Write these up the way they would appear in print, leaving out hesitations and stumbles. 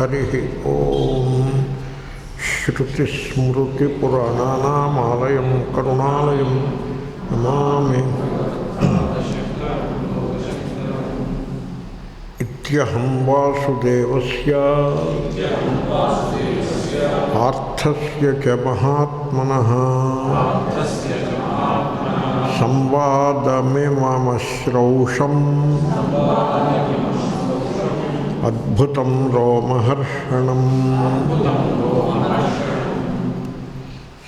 హరి ఓం. శ్రుతిస్మృతిపురాణానామాలయం కరుణాలయం నమామి. ఇత్యహం వాసుదేవస్య పార్థస్య చ మహాత్మనః సంవాదమిమమశ్రౌషం అద్భుతం రోమహర్షణం.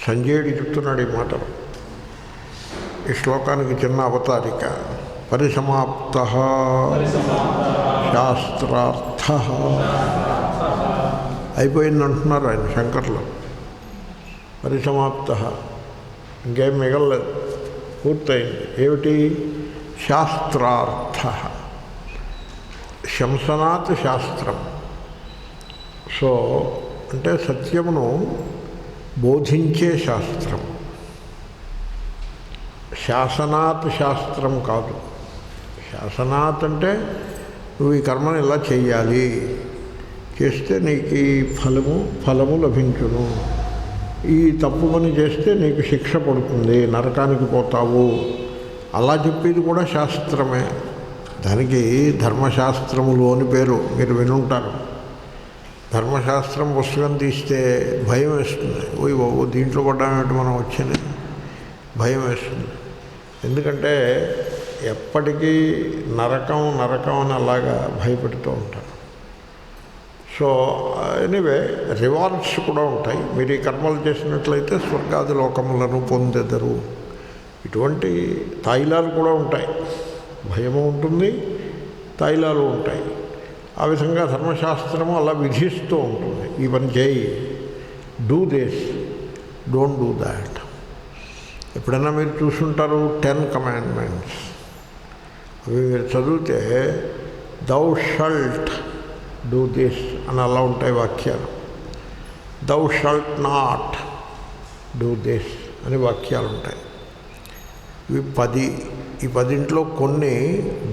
సంజయుడు చెప్తున్నాడు ఈ మాటలు. ఈ శ్లోకానికి చిన్న అవతారిక. పరిసమాప్త శాస్త్రార్థ అయిపోయిందంటున్నారు ఆయన శంకర్లు. పరిసమాప్త ఇంకేం మిగలలేదు, పూర్తయింది. ఏమిటి? శాస్త్రార్థ. శంసనాత్ శాస్త్రం. సో అంటే సత్యమును బోధించే శాస్త్రం. శాసనాత్ శాస్త్రం కాదు. శాసనాత్ అంటే నువ్వు ఈ కర్మను ఇలా చేయాలి, చేస్తే నీకు ఈ ఫలము లభించును, ఈ తప్పు పని చేస్తే నీకు శిక్ష పడుతుంది, నరకానికి పోతావు, అలా చెప్పేది కూడా శాస్త్రమే. దానికి ధర్మశాస్త్రములు అని పేరు, మీరు వినుంటారు. ధర్మశాస్త్రం పుస్తకం తీస్తే భయం వేస్తుంది. ఓయ్ బాబు, దీంట్లో పడ్డామేంటి మనం వచ్చింది, భయం వేస్తుంది. ఎందుకంటే ఎప్పటికీ నరకం అని అలాగా భయపెడుతూ ఉంటారు. సో ఎనీవే రివార్డ్స్ కూడా ఉంటాయి. మీరు ఈ కర్మలు చేసినట్లయితే స్వర్గాది లోకములను పొందెదరు. ఇటువంటి తాయిలాలు కూడా ఉంటాయి. భయము ఉంటుంది, తాయిలాలు ఉంటాయి. ఆ విధంగా ధర్మశాస్త్రము అలా విధిస్తూ ఉంటుంది. ఈ పని చేయి, do this, don't do that. ఎప్పుడైనా మీరు చూసుంటారు 10 కమాండ్మెంట్స్. అవి మీరు చదివితే దౌ షల్ట్ డూ దిస్ అని అలా ఉంటాయి వాక్యాలు. దౌ షల్ట్ నాట్ డూ దిస్ అని వాక్యాలు ఉంటాయి. ఇవి 10. ఈ 10 కొన్ని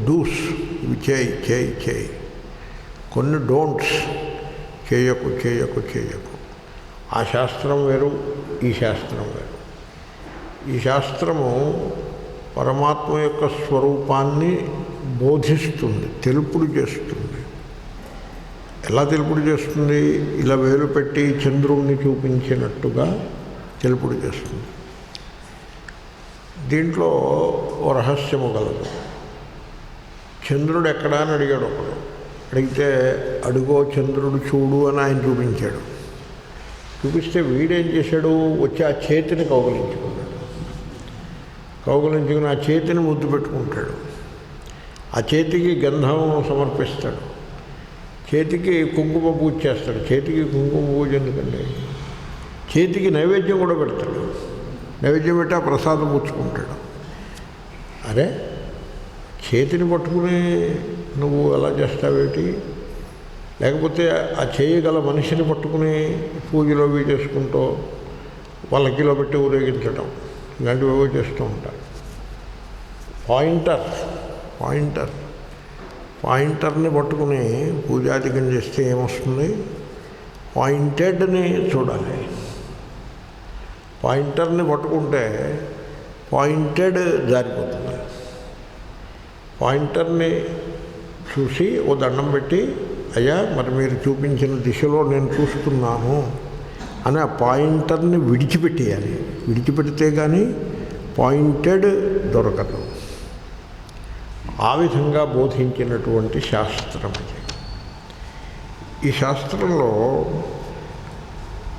డూస్, ఇవి చేయి. కొన్ని డోంట్స్, చేయకు. ఆ శాస్త్రం వేరు, ఈ శాస్త్రం వేరు. ఈ శాస్త్రము పరమాత్మ యొక్క స్వరూపాన్ని బోధిస్తుంది, తెలుపుడు చేస్తుంది. ఎలా తెలుపుడు చేస్తుంది? ఇలా వేలు పెట్టి చంద్రుణ్ణి చూపించినట్టుగా తెలుపుడు చేస్తుంది. దీంట్లో ఓ రహస్యము గలదు. చంద్రుడు ఎక్కడా అని అడిగాడు ఒకడు. అడిగితే అడుగో చంద్రుడు చూడు అని ఆయన చూపించాడు. చూపిస్తే వీడేం చేశాడు? వచ్చి ఆ చేతిని కౌగలించుకున్నాడు. కౌగలించుకుని ఆ చేతిని ముద్దు పెట్టుకుంటాడు. ఆ చేతికి గంధం సమర్పిస్తాడు. చేతికి కుంకుమ పూజ చేస్తాడు. చేతికి కుంకుమ పూజ ఎందుకండి? చేతికి నైవేద్యం కూడా పెడతాడు. నైవేద్యం పెట్టి ఆ ప్రసాదం పుచ్చుకుంటాడు. అరే, చేతిని పట్టుకుని నువ్వు ఎలా చేస్తావేటి? లేకపోతే ఆ చేయగల మనిషిని పట్టుకుని పూజలో అవి చేసుకుంటూ పల్లకిలో పెట్టి ఊరేగించడం, ఇలాంటివి ఏవో చేస్తూ ఉంటారు. పాయింటర్ని పట్టుకుని పూజాధికం చేస్తే ఏమొస్తుంది? పాయింటెడ్ని చూడాలి. పాయింటర్ని పట్టుకుంటే పాయింటెడ్ జారిపోతుంది. పాయింటర్ని చూసి ఓ దండం పెట్టి, అయ్యా మరి మీరు చూపించిన దిశలో నేను చూస్తున్నాను అని ఆ పాయింటర్ని విడిచిపెట్టేయాలి. విడిచిపెడితే కానీ పాయింటెడ్ దొరకదు. ఆ విధంగా బోధించినటువంటి శాస్త్రం ఇది. ఈ శాస్త్రంలో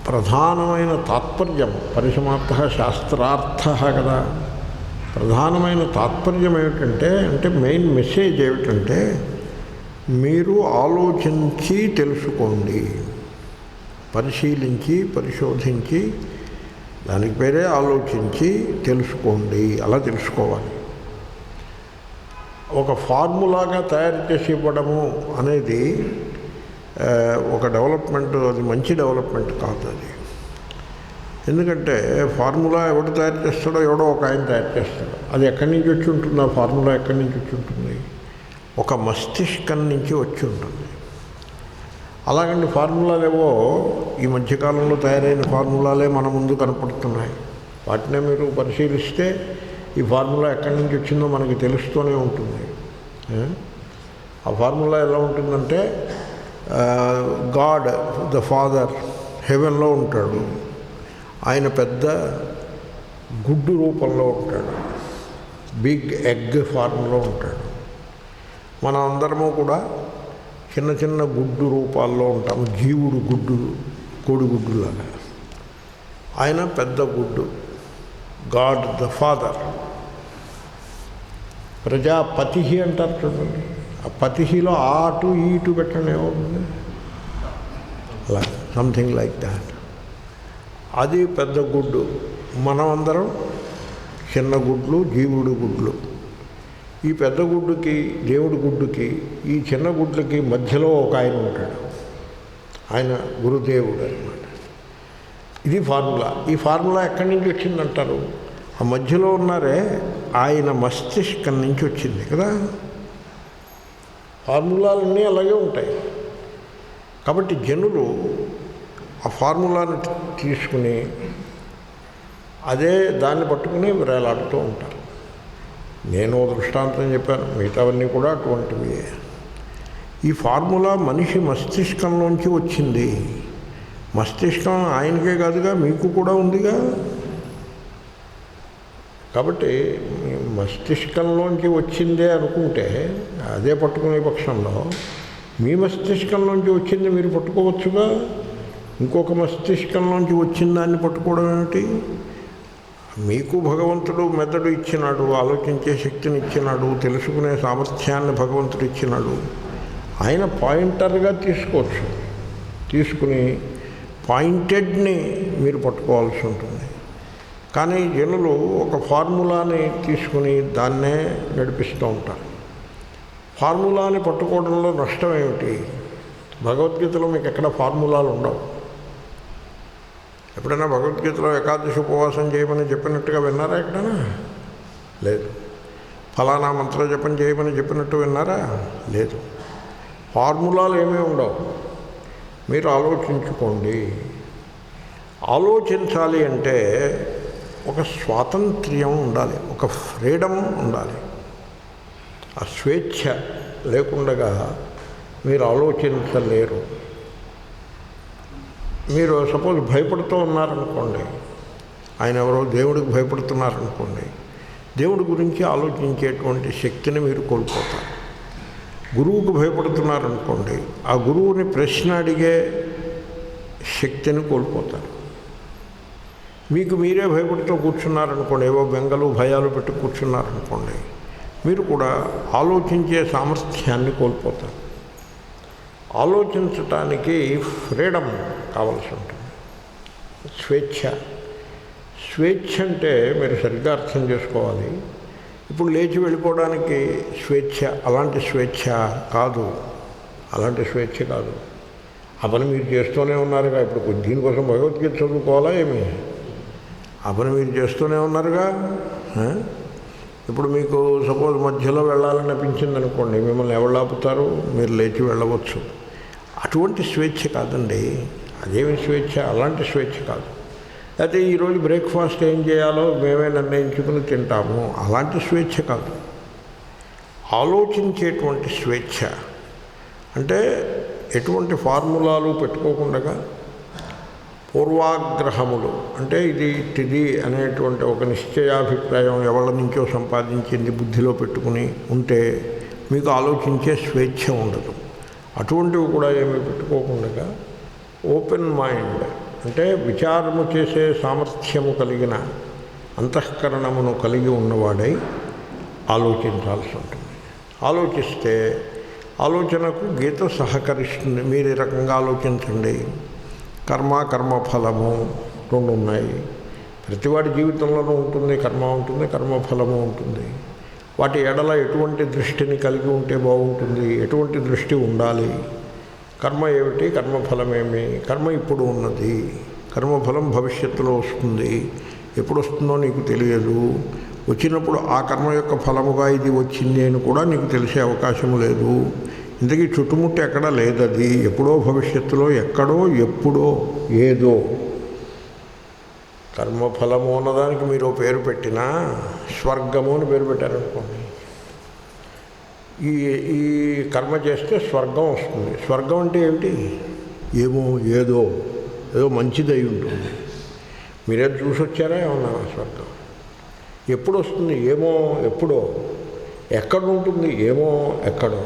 ప్రధానమైన తాత్పర్యం, పరిసమాప్త శాస్త్రార్థ కదా, ప్రధానమైన తాత్పర్యం ఏమిటంటే, మెయిన్ మెసేజ్ ఏమిటంటే, మీరు ఆలోచించి తెలుసుకోండి, పరిశీలించి పరిశోధించి, దానికి పేరే ఆలోచించి తెలుసుకోండి. అలా తెలుసుకోవాలి. ఒక ఫార్ములాగా తయారు చేసి ఇవ్వడము అనేది ఒక డెవలప్మెంట్, అది మంచి డెవలప్మెంట్ కాదు అది. ఎందుకంటే ఫార్ములా ఎవడు తయారు చేస్తాడో, ఎవడో ఒక ఆయన తయారు చేస్తాడు. అది ఎక్కడి నుంచి వచ్చి ఉంటుంది? ఆ ఫార్ములా ఎక్కడి నుంచి వచ్చి ఉంటుంది? ఒక మస్తిష్కం నుంచి వచ్చి ఉంటుంది. అలాగంటే ఫార్ములాలేవో ఈ మధ్యకాలంలో తయారైన ఫార్ములాలే మన ముందు కనపడుతున్నాయి. వాటినే మీరు పరిశీలిస్తే ఈ ఫార్ములా ఎక్కడి నుంచి వచ్చిందో మనకి తెలుస్తూనే ఉంటుంది. ఆ ఫార్ములా ఎలా ఉంటుందంటే గాడ్ ద ఫాదర్ హెవెన్లో ఉంటాడు, ఆయన పెద్ద గుడ్డు రూపంలో ఉంటాడు, బిగ్ ఎగ్ ఫార్మ్లో ఉంటాడు. మనం అందరము కూడా చిన్న చిన్న గుడ్డు రూపాల్లో ఉంటాము. జీవుడు గుడ్డు, కోడిగుడ్డులాగా, ఆయన పెద్ద గుడ్డు, గాడ్ ద ఫాదర్. ప్రజాపతి అంటారు చూడండి, ఆ పతిలో ఆటు ఈటు పెట్టండి ఏమవుతుంది, అలా సంథింగ్ లైక్ దాట్. అది పెద్ద గుడ్డు, మనం అందరం చిన్న గుడ్లు, జీవుడు గుడ్లు. ఈ పెద్ద గుడ్డుకి, దేవుడి గుడ్డుకి, ఈ చిన్న గుడ్లకి మధ్యలో ఒక ఆయన ఉంటాడు, ఆయన గురుదేవుడు అన్నమాట. ఇది ఫార్ములా. ఈ ఫార్ములా ఎక్కడి నుంచి వచ్చిందంటారు? ఆ మధ్యలో ఉన్నారే ఆయన మస్తిష్కం నుంచి వచ్చింది కదా. ఫార్ములాలన్నీ అలాగే ఉంటాయి. కాబట్టి జనులు ఆ ఫార్ములాను తీసుకుని అదే దాన్ని పట్టుకుని వేలాడుతూ ఉంటారు. నేను దృష్టాంతం చెప్పాను, మిగతావన్నీ కూడా అటువంటివి. ఈ ఫార్ములా మనిషి మస్తిష్కంలోంచి వచ్చింది. మస్తిష్కం ఆయనకే కాదుగా, మీకు కూడా ఉందిగా. కాబట్టి మస్తిష్కంలోంచి వచ్చిందే అనుకుంటే అదే పట్టుకునే పక్షంలో మీ మస్తిష్కంలోంచి వచ్చింది మీరు పట్టుకోవచ్చుగా. ఇంకొక మస్తిష్కంలోంచి వచ్చిన దాన్ని పట్టుకోవడం ఏమిటి? మీకు భగవంతుడు మెదడు ఇచ్చినాడు, ఆలోచించే శక్తిని ఇచ్చినాడు, తెలుసుకునే సామర్థ్యాన్ని భగవంతుడు ఇచ్చినాడు. ఆయన పాయింటర్గా తీసుకోవచ్చు, తీసుకుని పాయింటెడ్ని మీరు పట్టుకోవాల్సి ఉంటుంది. కానీ జనులు ఒక ఫార్ములాని తీసుకుని దాన్నే నడిపిస్తూ ఉంటారు. ఫార్ములాని పట్టుకోవడంలో నష్టం ఏమిటి? భగవద్గీతలో మీకు ఎక్కడ ఫార్ములాలు ఉండవు. ఎప్పుడైనా భగవద్గీతలో ఏకాదశి ఉపవాసం చేయమని చెప్పినట్టుగా విన్నారా? ఎక్కడైనా లేదు. ఫలానా మంత్ర జపం చేయమని చెప్పినట్టు విన్నారా? లేదు. ఫార్ములాలు ఏమీ ఉండవు. మీరు ఆలోచించుకోండి. ఆలోచించాలి అంటే ఒక స్వాతంత్ర్యం ఉండాలి, ఒక ఫ్రీడమ్ ఉండాలి. ఆ స్వేచ్ఛ లేకుండా మీరు ఆలోచించలేరు. మీరు సపోజ్ భయపడుతూ ఉన్నారనుకోండి, ఆయన ఎవరో దేవుడికి భయపడుతున్నారనుకోండి, దేవుడి గురించి ఆలోచించేటువంటి శక్తిని మీరు కోల్పోతారు. గురువుకు భయపడుతున్నారనుకోండి, ఆ గురువుని ప్రశ్న అడిగే శక్తిని కోల్పోతారు. మీకు మీరే భయపడుతూ కూర్చున్నారనుకోండి, ఏవో బెంగలు భయాలు పెట్టి కూర్చున్నారనుకోండి, మీరు కూడా ఆలోచించే సామర్థ్యాన్ని కోల్పోతారు. ఆలోచించటానికి ఫ్రీడమ్ కావాల్సి ఉంటుంది, స్వేచ్ఛ. స్వేచ్ఛ అంటే మీరు సరిగ్గా అర్థం చేసుకోవాలి. ఇప్పుడు లేచి వెళ్ళిపోవడానికి స్వేచ్ఛ, అలాంటి స్వేచ్ఛ కాదు, అలాంటి స్వేచ్ఛ కాదు. ఆ పని మీరు చేస్తూనే ఉన్నారుగా. ఇప్పుడు దీనికోసం భగవద్గీత చదువుకోవాలా ఏమి? ఆ పని మీరు చేస్తూనే ఉన్నారుగా. ఇప్పుడు మీకు సపోజ్ మధ్యలో వెళ్ళాలని అనిపించింది అనుకోండి, మిమ్మల్ని ఎవరు ఆపుతారు? మీరు లేచి వెళ్ళవచ్చు. అటువంటి స్వేచ్ఛ కాదండి. అదేమి స్వేచ్ఛ? అలాంటి స్వేచ్ఛ కాదు. అయితే ఈరోజు బ్రేక్ఫాస్ట్ ఏం చేయాలో మేమే నిర్ణయించుకుని తింటాము, అలాంటి స్వేచ్ఛ కాదు. ఆలోచించేటువంటి స్వేచ్ఛ అంటే ఎటువంటి ఫార్ములాలు పెట్టుకోకుండా పూర్వాగ్రహములు, అంటే ఇది అనేటువంటి ఒక నిశ్చయాభిప్రాయం ఎవరి నుంచో సంపాదించింది బుద్ధిలో పెట్టుకుని ఉంటే మీకు ఆలోచించే స్వేచ్ఛ ఉండదు. అటువంటివి కూడా ఏమీ పెట్టుకోకుండా ఓపెన్ మైండ్, అంటే విచారము చేసే సామర్థ్యము కలిగిన అంతఃకరణమును కలిగి ఉన్నవాడై ఆలోచించాల్సి ఉంటుంది. ఆలోచిస్తే ఆలోచనకు గీత సహకరిస్తుంది. మీరు ఈ రకంగా ఆలోచించండి. కర్మఫలము రెండు ఉన్నాయి. ప్రతివాడి జీవితంలోనూ ఉంటుంది. కర్మ ఉంటుంది, కర్మఫలము ఉంటుంది. వాటి ఎడల ఎటువంటి దృష్టిని కలిగి ఉంటే బాగుంటుంది, ఎటువంటి దృష్టి ఉండాలి? కర్మ ఏమిటి, కర్మఫలమేమి? కర్మ ఇప్పుడు ఉన్నది, కర్మఫలం భవిష్యత్తులో వస్తుంది. ఎప్పుడు వస్తుందో నీకు తెలియదు. వచ్చినప్పుడు ఆ కర్మ యొక్క ఫలముగా ఇది వచ్చింది అని కూడా నీకు తెలిసే అవకాశం లేదు. ఇంతకీ చుట్టుముట్టు ఎక్కడా లేదు, అది ఎప్పుడో భవిష్యత్తులో ఎక్కడో ఎప్పుడో ఏదో. కర్మఫలము అన్నదానికి మీరు పేరు పెట్టినా స్వర్గము అని పేరు పెట్టారనుకోండి, ఈ ఈ కర్మ చేస్తే స్వర్గం వస్తుంది. స్వర్గం అంటే ఏమిటి? ఏమో ఏదో ఏదో మంచిది అయి ఉంటుంది. మీరేం చూసి వచ్చారా ఏమన్నా స్వర్గం? ఎప్పుడు వస్తుంది? ఏమో ఎప్పుడో. ఎక్కడ ఉంటుంది? ఏమో ఎక్కడో.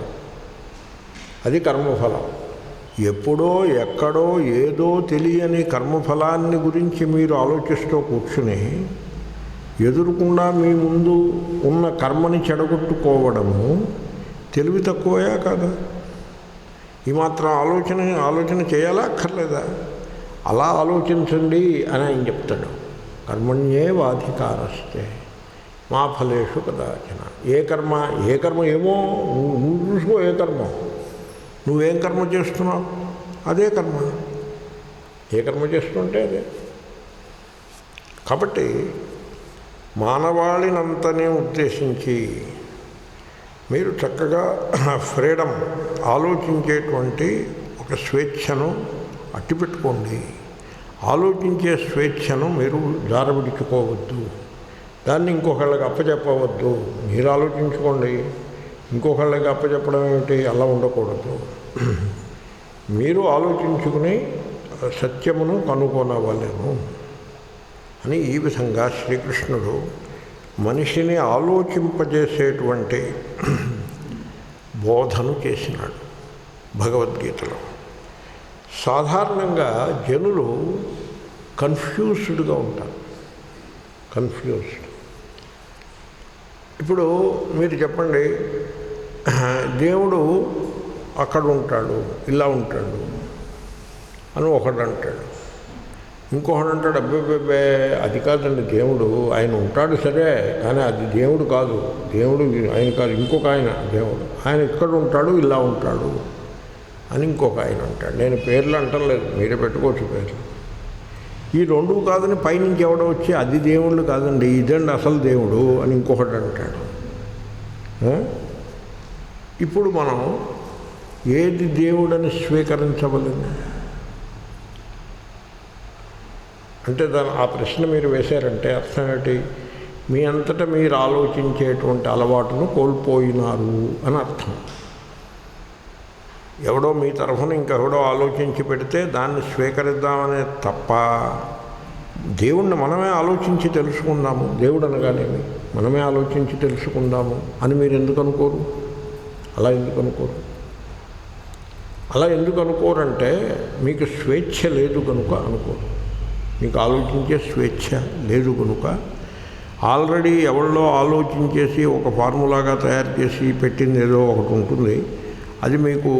అది కర్మఫలం. ఎప్పుడో ఎక్కడో ఏదో తెలియని కర్మఫలాన్ని గురించి మీరు ఆలోచిస్తూ కూర్చుని ఎదురుకుండా మీ ముందు ఉన్న కర్మని చెడగొట్టుకోవడము తెలివి తక్కువయా కాదా? ఈ మాత్రం ఆలోచన చేయాలా అక్కర్లేదా? అలా ఆలోచించండి అని ఆయన చెప్తాడు. కర్మణ్యేవాధికారస్తే మా ఫలేషు కదాచన. ఏ కర్మ ఏమో నువ్వు చూసుకో. ఏ కర్మ నువ్వేం కర్మ చేస్తున్నావు అదే కర్మ. ఏ కర్మ చేస్తుంటే అదే. కాబట్టి మానవాళినంతనే ఉద్దేశించి మీరు చక్కగా ఫ్రీడమ్, ఆలోచించేటువంటి ఒక స్వేచ్ఛను అట్టిపెట్టుకోండి. ఆలోచించే స్వేచ్ఛను మీరు జారవిడుచుకోవద్దు. దాన్ని ఇంకొకళ్ళకి అప్పచెప్పవద్దు. మీరు ఆలోచించుకోండి. ఇంకొకళ్ళకి అప్పచెప్పడం ఏమిటి? అలా ఉండకూడదు. మీరు ఆలోచించుకుని సత్యమును కనుగొనవలెను అని ఈ విధంగా శ్రీకృష్ణుడు మనిషిని ఆలోచింపజేసేటువంటి బోధను చేసినాడు భగవద్గీతలో. సాధారణంగా జనులు కన్ఫ్యూజ్డ్గా ఉంటారు. కన్ఫ్యూజ్డ్. ఇప్పుడు మీరు చెప్పండి, దేవుడు అక్కడ ఉంటాడు, ఇలా ఉంటాడు అని ఒకడు అంటాడు. ఇంకొకడు అంటాడు, అబ్బే అది కాదండి దేవుడు, ఆయన ఉంటాడు సరే, కానీ అది దేవుడు కాదు, దేవుడు ఆయన కాదు, ఇంకొక ఆయన దేవుడు, ఆయన ఇక్కడ ఉంటాడు, ఇలా ఉంటాడు అని ఇంకొక ఆయన అంటాడు. నేను పేర్లు అంటలేదు, మీరే పెట్టుకోవచ్చు పేర్లు. ఈ రెండు కాదని పైనుంచి ఎవడో వచ్చి అది దేవుళ్ళు కాదండి, ఇదండి అసలు దేవుడు అని ఇంకొకటి అంటాడు. ఇప్పుడు మనం ఏది దేవుడని స్వీకరించవలేము అంటే ఆ ప్రశ్న మీరు వేశారంటే అర్థం ఏంటి? మీ అంతటా మీరు ఆలోచించేటువంటి అలవాటును కోల్పోయినారు అని అర్థం. ఎవడో మీ తరఫున ఇంకెవడో ఆలోచించి పెడితే దాన్ని స్వీకరిద్దామనే తప్ప దేవుణ్ణి మనమే ఆలోచించి తెలుసుకుందాము, దేవుడు అనగానేమి మనమే ఆలోచించి తెలుసుకుందాము అని మీరు ఎందుకు అనుకోరు? అలా ఎందుకు అనుకోరు? అలా ఎందుకు అనుకోరంటే మీకు స్వేచ్ఛ లేదు కనుక అనుకోరు. మీకు ఆలోచించే స్వేచ్ఛ లేదు కనుక ఆల్రెడీ ఎవరిలో ఆలోచించేసి ఒక ఫార్ములాగా తయారు చేసి పెట్టింది ఏదో ఒకటి ఉంటుంది. అది మీకు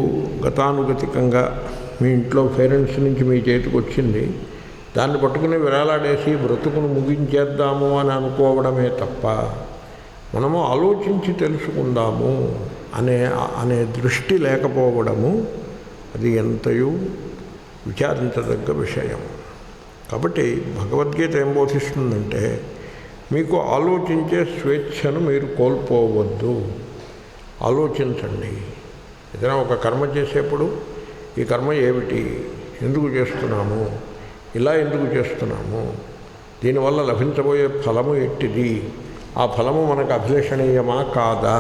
గతానుగతికంగా మీ ఇంట్లో పేరెంట్స్ నుంచి మీ చేతికి వచ్చింది. దాన్ని పట్టుకుని విరాలాడేసి బ్రతుకును ముగించేద్దాము అని అనుకోవడమే తప్ప మనము ఆలోచించి తెలుసుకుందాము అనే దృష్టి లేకపోవడము అది ఎంతయో విచారించదగ్గ విషయం. కాబట్టి భగవద్గీత ఏం బోధిస్తుందంటే మీకు ఆలోచించే స్వేచ్ఛను మీరు కోల్పోవద్దు. ఆలోచించండి. ఏదైనా ఒక కర్మ చేసేప్పుడు ఈ కర్మ ఏమిటి, ఎందుకు చేస్తున్నాము, ఇలా ఎందుకు చేస్తున్నాము, దీనివల్ల లభించబోయే ఫలము ఎట్టిది, ఆ ఫలము మనకు అభిలషణీయమా కాదా,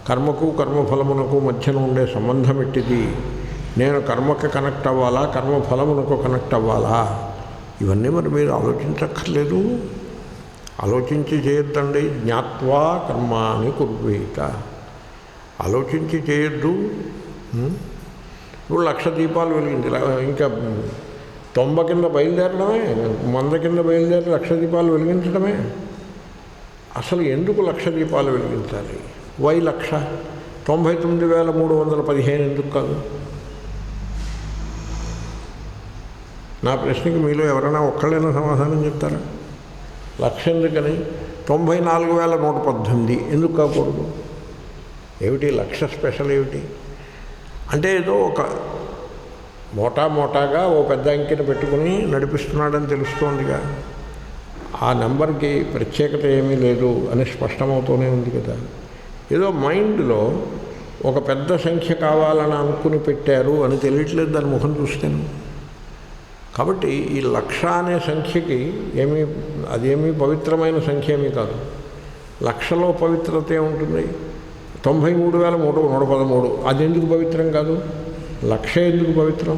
కర్మకు కర్మఫలమునకు మధ్యన ఉండే సంబంధం ఎట్టిది, నేను కర్మకి కనెక్ట్ అవ్వాలా కర్మఫలమునకు కనెక్ట్ అవ్వాలా, ఇవన్నీ మరి మీరు ఆలోచించక్కర్లేదు. ఆలోచించి చేయొద్దండి. జ్ఞాత్వా కర్మాని కుర్వీత. ఆలోచించి చేయొద్దు. ఇప్పుడు 1,00,000 దీపాలు వెలిగింది, ఇంకా 90 కింద బయలుదేరడమే, 100 కింద బయలుదేరి 1,00,000 దీపాలు వెలిగించడమే. అసలు ఎందుకు 1,00,000 దీపాలు వెలిగించాలి? 1,00,000 99,315 ఎందుకు కాదు? నా ప్రశ్నకి మీలో ఎవరైనా ఒక్కళ్ళైనా సమాధానం చెప్తారా? 1,00,000 ఎందుకని 94,118 ఎందుకు కాకూడదు? ఏమిటి 1,00,000 స్పెషల్ ఏమిటి? అంటే ఏదో ఒక మోటాగా ఓ పెద్ద అంకెను పెట్టుకుని నడిపిస్తున్నాడని తెలుస్తోందిగా. ఆ నెంబర్కి ప్రత్యేకత ఏమీ లేదు అని స్పష్టమవుతూనే ఉంది కదా. ఏదో మైండ్లో ఒక పెద్ద సంఖ్య కావాలని అనుకుని పెట్టారు అని తెలియట్లేదు దాని ముఖం చూస్తాను. కాబట్టి ఈ 1,00,000 అనే సంఖ్యకి అదేమీ పవిత్రమైన సంఖ్య ఏమీ కాదు. 1,00,000లో పవిత్రత ఏముంటుంది? 93,113 అది ఎందుకు పవిత్రం కాదు? 1,00,000 ఎందుకు పవిత్రం?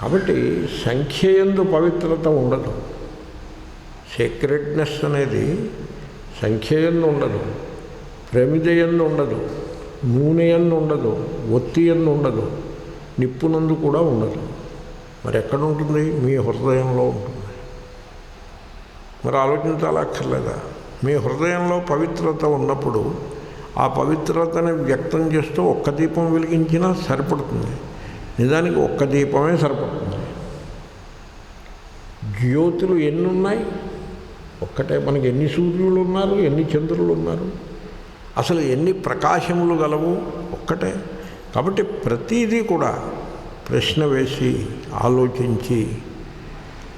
కాబట్టి సంఖ్య యందు పవిత్రత ఉండదు. సీక్రెట్నెస్ అనేది సంఖ్య యందు ఉండదు, ప్రమిద యందు ఉండదు, నూనె యందు ఉండదు, ఒత్తి యందు ఉండదు, నిప్పునందు కూడా ఉండదు. మరి ఎక్కడ ఉంటుంది? మీ హృదయంలో ఉంటుంది. మరి ఆలోచించాలక్కర్లేదా? మీ హృదయంలో పవిత్రత ఉన్నప్పుడు ఆ పవిత్రతని వ్యక్తం చేస్తూ ఒక్క దీపం వెలిగించినా సరిపడుతుంది. నిజానికి ఒక్క దీపమే సరిపడుతుంది. జ్యోతులు ఎన్ని ఉన్నాయి? ఒక్కటే. మనకి ఎన్ని సూర్యులు ఉన్నారు, ఎన్ని చంద్రులు ఉన్నారు, అసలు ఎన్ని ప్రకాశములు గలవు? ఒక్కటే. కాబట్టి ప్రతీదీ కూడా ప్రశ్న వేసి ఆలోచించి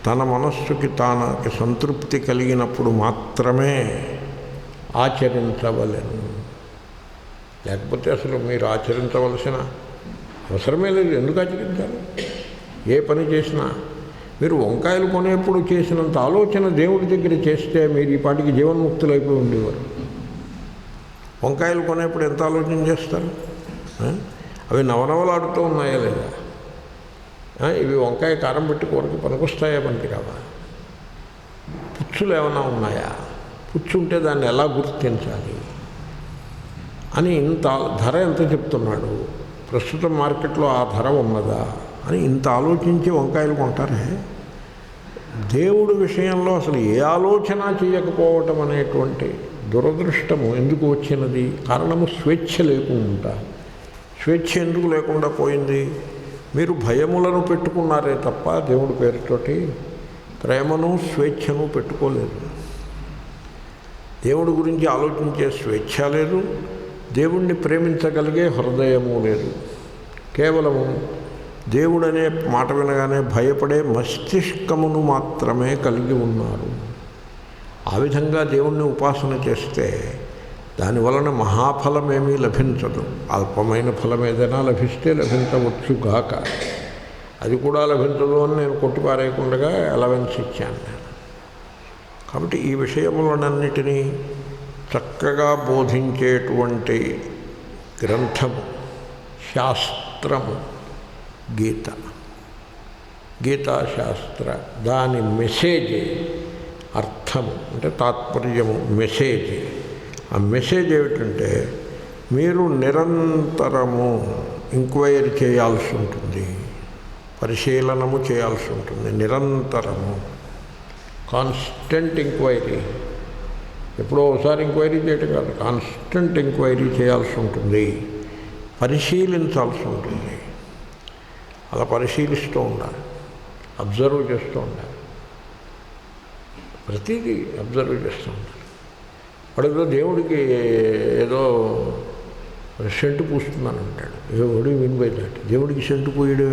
తన మనస్సుకి తనకి సంతృప్తి కలిగినప్పుడు మాత్రమే ఆచరించవలెను. లేకపోతే అసలు మీరు ఆచరించవలసిన అవసరమే లేదు. ఎందుకు ఆచరించాలి? ఏ పని చేసినా మీరు వంకాయలు కొనేప్పుడు చేసినంత ఆలోచన దేవుడి దగ్గర చేస్తే మీరు ఈ పాటికి జీవన్ముక్తులు అయిపోయి ఉండేవారు. వంకాయలు కొనేప్పుడు ఎంత ఆలోచన చేస్తారు? అవి నవనవలాడుతూ ఉన్నాయా లేదా? ఇవి వంకాయ కారం పెట్టి కూరకి పనికొస్తాయా, పనికిరావా? పుచ్చులు ఏమైనా ఉన్నాయా? పుచ్చు ఉంటే దాన్ని ఎలా గుర్తించాలి అని ఇంత ధర ఎంత చెప్తున్నాడు, ప్రస్తుతం మార్కెట్లో ఆ ధర ఉన్నదా అని ఇంత ఆలోచించి వంకాయలు కొంటారే. దేవుడి విషయంలో అసలు ఏ ఆలోచన చేయకపోవటం అనేటువంటి దురదృష్టము ఎందుకు వచ్చినది? కారణము స్వేచ్ఛ లేకుండా. స్వేచ్ఛ ఎందుకు లేకుండా పోయింది? మీరు భయములను పెట్టుకున్నారే తప్ప దేవుడి పేరుతోటి ప్రేమను స్వేచ్ఛను పెట్టుకోలేదు. దేవుడి గురించి ఆలోచించే స్వేచ్ఛ లేదు, దేవుణ్ణి ప్రేమించగలిగే హృదయము లేదు. కేవలము దేవుడనే మాట వినగానే భయపడే మస్తిష్కమును మాత్రమే కలిగి ఉన్నారు. ఆ విధంగా దేవుణ్ణి ఉపాసన చేస్తే దానివలన మహాఫలమేమీ లభించదు. అల్పమైన ఫలం ఏదైనా లభిస్తే లభించవచ్చుగాక, అది కూడా లభించదు అని నేను కొట్టిపారేయకుండా అలవెన్స్ ఇచ్చాను నేను. కాబట్టి ఈ విషయములనన్నిటినీ చక్కగా బోధించేటువంటి గ్రంథము, శాస్త్రము గీత. గీతాశాస్త్ర దాని మెసేజ్, అర్థము అంటే తాత్పర్యము, మెసేజ్. ఆ మెసేజ్ ఏమిటంటే మీరు నిరంతరము ఎంక్వైరీ చేయాల్సి ఉంటుంది, పరిశీలనము చేయాల్సి ఉంటుంది. నిరంతరము కాన్స్టెంట్ ఎంక్వైరీ. ఎప్పుడో ఒకసారి ఎంక్వైరీ చేయటం కాదు, కాన్స్టెంట్ ఎంక్వైరీ చేయాల్సి ఉంటుంది, పరిశీలించాల్సి ఉంటుంది. అలా పరిశీలిస్తూ ఉండాలి, అబ్జర్వ్ చేస్తూ ఉండాలి, ప్రతిదీ అబ్జర్వ్ చేస్తూ ఉండాలి. వాడు దేవుడికి ఏదో సెంటు పూస్తున్నానంటాడు. ఎవడు వినిపోయిందంటే దేవుడికి సెంటు పూయడం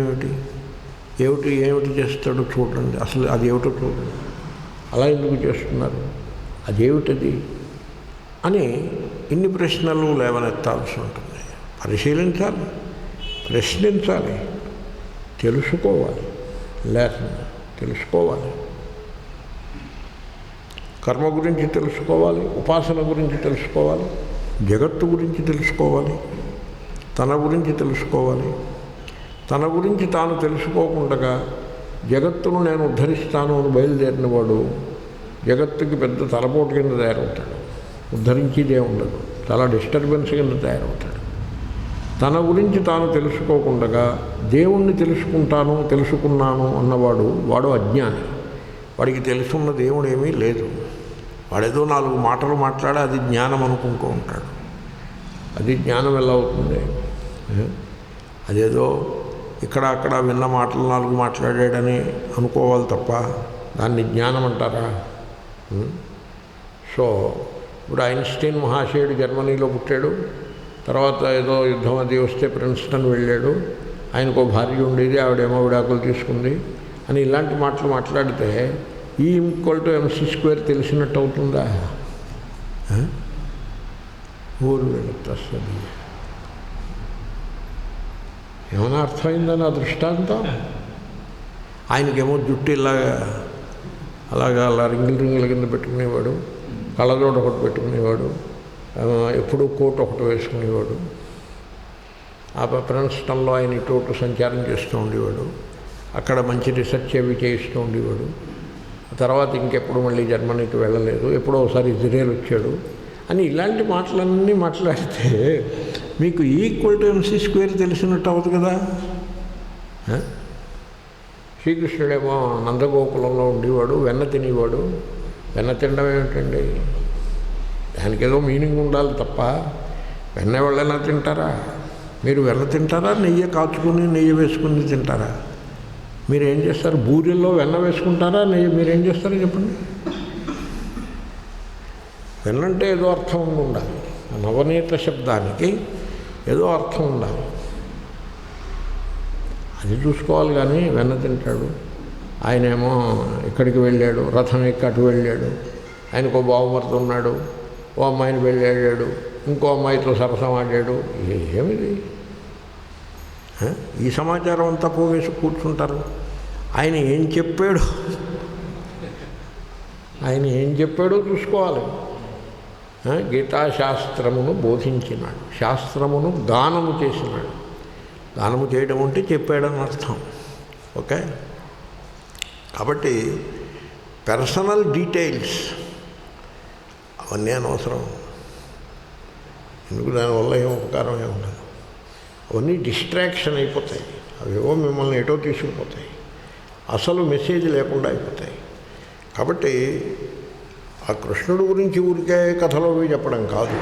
ఏమిటి చేస్తాడో చూడండి, అసలు అది ఏమిటో చూడండి, అలా ఎందుకు చేస్తున్నారు, అదేమిటది అని ఇన్ని ప్రశ్నలు లేవనెత్తాల్సి ఉంటుంది. పరిశీలించాలి, ప్రశ్నించాలి, తెలుసుకోవాలి, లేకుండా తెలుసుకోవాలి. కర్మ గురించి తెలుసుకోవాలి, ఉపాసన గురించి తెలుసుకోవాలి, జగత్తు గురించి తెలుసుకోవాలి, తన గురించి తెలుసుకోవాలి. తన గురించి తాను తెలుసుకోకుండా జగత్తును నేను ఉద్ధరిస్తాను అని బయలుదేరిన వాడు జగత్తుకి పెద్ద తలపోటు కింద తయారవుతాడు. ఉద్ధరించేదే ఉండదు, చాలా డిస్టర్బెన్స్ కింద తయారవుతాడు. తన గురించి తాను తెలుసుకోకుండా దేవుణ్ణి తెలుసుకున్నాను అన్నవాడు వాడు అజ్ఞాని. వాడికి తెలుసున్న దేవుడు ఏమీ లేదు. వాడేదో 4 మాటలు మాట్లాడి అది జ్ఞానం అనుకుంటూ ఉంటాడు. అది జ్ఞానం ఎలా అవుతుంది? అదేదో ఇక్కడ అక్కడ విన్న మాటలు 4 మాట్లాడాడని అనుకోవాలి తప్ప దాన్ని జ్ఞానం అంటారా? సో ఇప్పుడు ఐన్స్టీన్ మహాశయుడు జర్మనీలో పుట్టాడు, తర్వాత ఏదో యుద్ధం అది వస్తే ప్రిన్స్టన్ వెళ్ళాడు, ఆయనకు భార్య ఉండేది, ఆవిడేమో విడాకులు తీసుకుంది అని ఇలాంటి మాటలు మాట్లాడితే E=mc² తెలిసినట్టు అవుతుందా? ఊరు వెళుతుంది. ఏమైనా అర్థమైందని ఆ దృష్టాంతం? ఆయనకేమో జుట్టు అలాగా అలా రింగుల కింద పెట్టుకునేవాడు, కళ్ళజోడు ఒకటి పెట్టుకునేవాడు, ఎప్పుడూ కోట్ ఒకటి వేసుకునేవాడు. ఆ ప్రిన్స్టన్లో ఆయన ఇటు సంచారం చేస్తూ ఉండేవాడు, అక్కడ మంచి రీసెర్చ్ అవి చేయిస్తూ ఉండేవాడు. తర్వాత ఇంకెప్పుడు మళ్ళీ జర్మనీకి వెళ్ళలేదు, ఎప్పుడో ఒకసారి ఇజ్రాయెల్ వచ్చాడు అని ఇలాంటి మాటలన్నీ మాట్లాడితే మీకు E=mc² తెలిసినట్టు అవుతుంది కదా. శ్రీకృష్ణుడేమో నందగోకులంలో ఉండేవాడు, వెన్న తినేవాడు. వెన్న తినడం ఏమిటండి? దానికి ఏదో మీనింగ్ ఉండాలి తప్ప వెన్న ఎవరైనా తింటారా? మీరు వెన్న తింటారా, నెయ్యి కాచుకుని నెయ్యి వేసుకుని తింటారా? మీరు ఏం చేస్తారు? బూరెల్లో వెన్న వేసుకుంటారా, నెయ్యి? మీరేం చేస్తారో చెప్పండి. వెన్నంటే ఏదో అర్థం ఉండాలి, నవనీత శబ్దానికి ఏదో అర్థం ఉండాలి, అది చూసుకోవాలి. కానీ వెన్న తింటాడు. ఆయనేమో ఇక్కడికి వెళ్ళాడు, రథం ఎక్కి అటు వెళ్ళాడు, ఆయనకు ఓ బావమర్ది ఉన్నాడు, ఓ అమ్మాయిని వెళ్ళాడు, ఇంకో అమ్మాయితో సరసం ఆడాడు. ఏమిది? ఈ సమాచారం అంతా పోగేసి కూర్చుంటారు. ఆయన ఏం చెప్పాడో చూసుకోవాలి. గీతాశాస్త్రమును బోధించినాడు, శాస్త్రమును గానము చేసినాడు. గానము చేయడం అంటే చెప్పాడని అర్థం. ఓకే, కాబట్టి పర్సనల్ డీటెయిల్స్ అవన్నీ అనవసరం. ఎందుకు? దానివల్ల ఏం ఉపకారం ఉండదు. అవన్నీ డిస్ట్రాక్షన్ అయిపోతాయి, అవేవో మిమ్మల్ని ఎటో తీసుకుపోతాయి, అసలు మెసేజ్ లేకుండా అయిపోతాయి. కాబట్టి ఆ కృష్ణుడు గురించి ఊరికే కథలో చెప్పడం కాదు.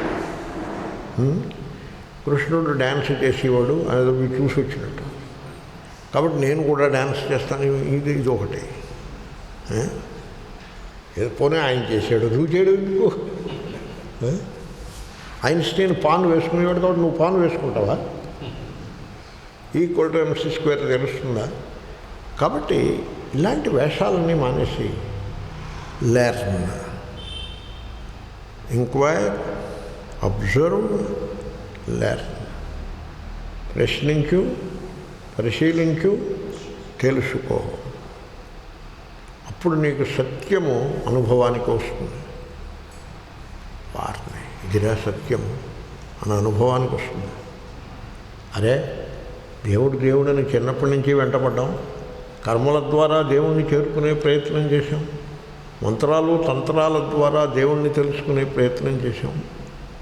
కృష్ణుడు డ్యాన్స్ చేసేవాడు, అది మీరు చూసి వచ్చినట్టు. కాబట్టి నేను కూడా డ్యాన్స్ చేస్తాను, ఇది ఒకటి. పోనీ ఆయన చేశాడు, నువ్వు చేయడం ఎందుకు? ఐన్స్టీన్ పాన్ వేసుకునేవాడు కాబట్టి నువ్వు పాన్ వేసుకుంటావా? E=mc² తెలుస్తుందా? కాబట్టి ఇలాంటి వేషాలన్నీ మానేసి లెర్న్, ఎంక్వైర్, అబ్జర్వ్, లెర్న్. ప్రశ్నించు, పరిశీలించు, తెలుసుకో. అప్పుడు నీకు సత్యము అనుభవానికి వస్తుంది. వారిని ఇదిరా సత్యము అన్న అనుభవానికి వస్తుంది. అరే దేవుడని చిన్నప్పటి నుంచి వెంటపడ్డాం, కర్మల ద్వారా దేవుణ్ణి చేరుకునే ప్రయత్నం చేశాం, మంత్రాలు తంత్రాల ద్వారా దేవుణ్ణి తెలుసుకునే ప్రయత్నం చేశాం,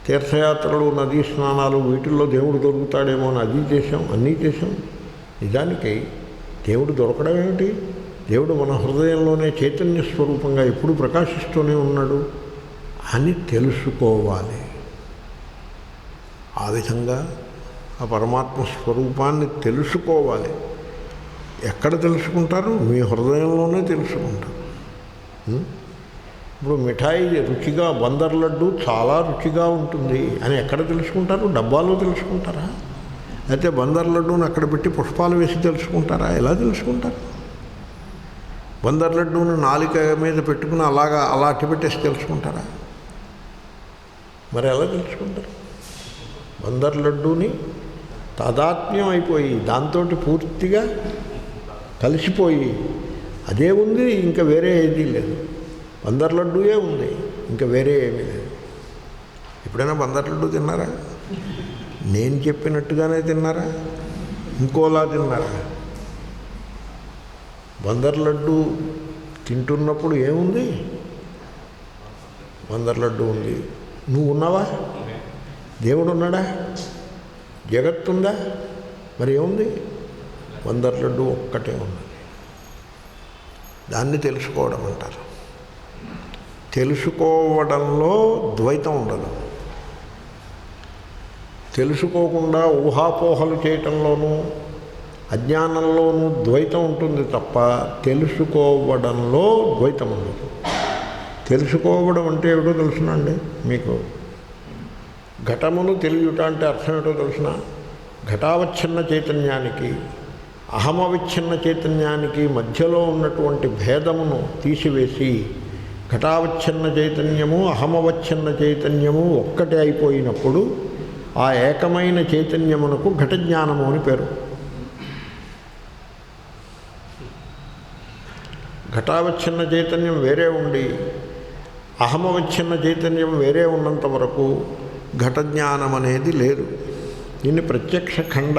తీర్థయాత్రలు, నదీ స్నానాలు, వీటిల్లో దేవుడు దొరుకుతాడేమో అని అది చేశాం, అన్నీ చేశాం. నిజానికి దేవుడు దొరకడం ఏమిటి? దేవుడు మన హృదయంలోనే చైతన్య స్వరూపంగా ఎప్పుడు ప్రకాశిస్తూనే ఉన్నాడు అని తెలుసుకోవాలి. ఆ విధంగా ఆ పరమాత్మ స్వరూపాన్ని తెలుసుకోవాలి. ఎక్కడ తెలుసుకుంటారు? మీ హృదయంలోనే తెలుసుకుంటారు. ఇప్పుడు మిఠాయి రుచిగా, బందర్ లడ్డు చాలా రుచిగా ఉంటుంది అని ఎక్కడ తెలుసుకుంటారు? డబ్బాలో తెలుసుకుంటారా? అయితే బందర్ లడ్డూని అక్కడ పెట్టి పుష్పాలు వేసి తెలుసుకుంటారా? ఎలా తెలుసుకుంటారు? బందర్ లడ్డూని నాలిక మీద పెట్టుకుని అలా అట్టి పెట్టేసి తెలుసుకుంటారా? మరి ఎలా తెలుసుకుంటారు? బందర్ లడ్డూని తాదాత్మ్యం అయిపోయి దాంతో పూర్తిగా కలిసిపోయి అదే ఉంది, ఇంకా వేరే ఏదీ లేదు. బందర్ లడ్డూయే ఉంది, ఇంకా వేరే ఏమీ లేదు. ఎప్పుడైనా బందర్ లడ్డూ తిన్నారా? నేను చెప్పినట్టుగానే తిన్నారా? ఇంకోలా తిన్నారా? బందర్ లడ్డూ తింటున్నప్పుడు ఏముంది? బందర్ లడ్డూ ఉంది. నువ్వు ఉన్నావా? దేవుడు ఉన్నాడా? జగత్తుందా? మరి ఏముంది? బందర్ లడ్డూ ఒక్కటే ఉన్నది. దాన్ని తెలుసుకోవడం అంటారు. తెలుసుకోవడంలో ద్వైతం ఉండదు. తెలుసుకోకుండా ఊహాపోహలు చేయటంలోనూ అజ్ఞానంలోనూ ద్వైతం ఉంటుంది తప్ప తెలుసుకోవడంలో ద్వైతం ఉండదు. తెలుసుకోవడం అంటే ఏమిటో తెలుసునండి మీకు? ఘటమును తెలియట అంటే అర్థం ఏమిటో తెలుసిన? ఘటావచ్ఛిన్న చైతన్యానికి అహమవిచ్ఛిన్న చైతన్యానికి మధ్యలో ఉన్నటువంటి భేదమును తీసివేసి ఘటావచ్ఛిన్న చైతన్యము అహమవచ్ఛిన్న చైతన్యము ఒక్కటే అయిపోయినప్పుడు ఆ ఏకమైన చైతన్యమునకు ఘట జ్ఞానము అని పేరు. ఘటావచ్ఛిన్న చైతన్యం వేరే ఉండి అహమవచ్ఛిన్న చైతన్యం వేరే ఉన్నంత వరకు ఘట జ్ఞానం అనేది లేదు. దీన్ని ప్రత్యక్ష ఖండ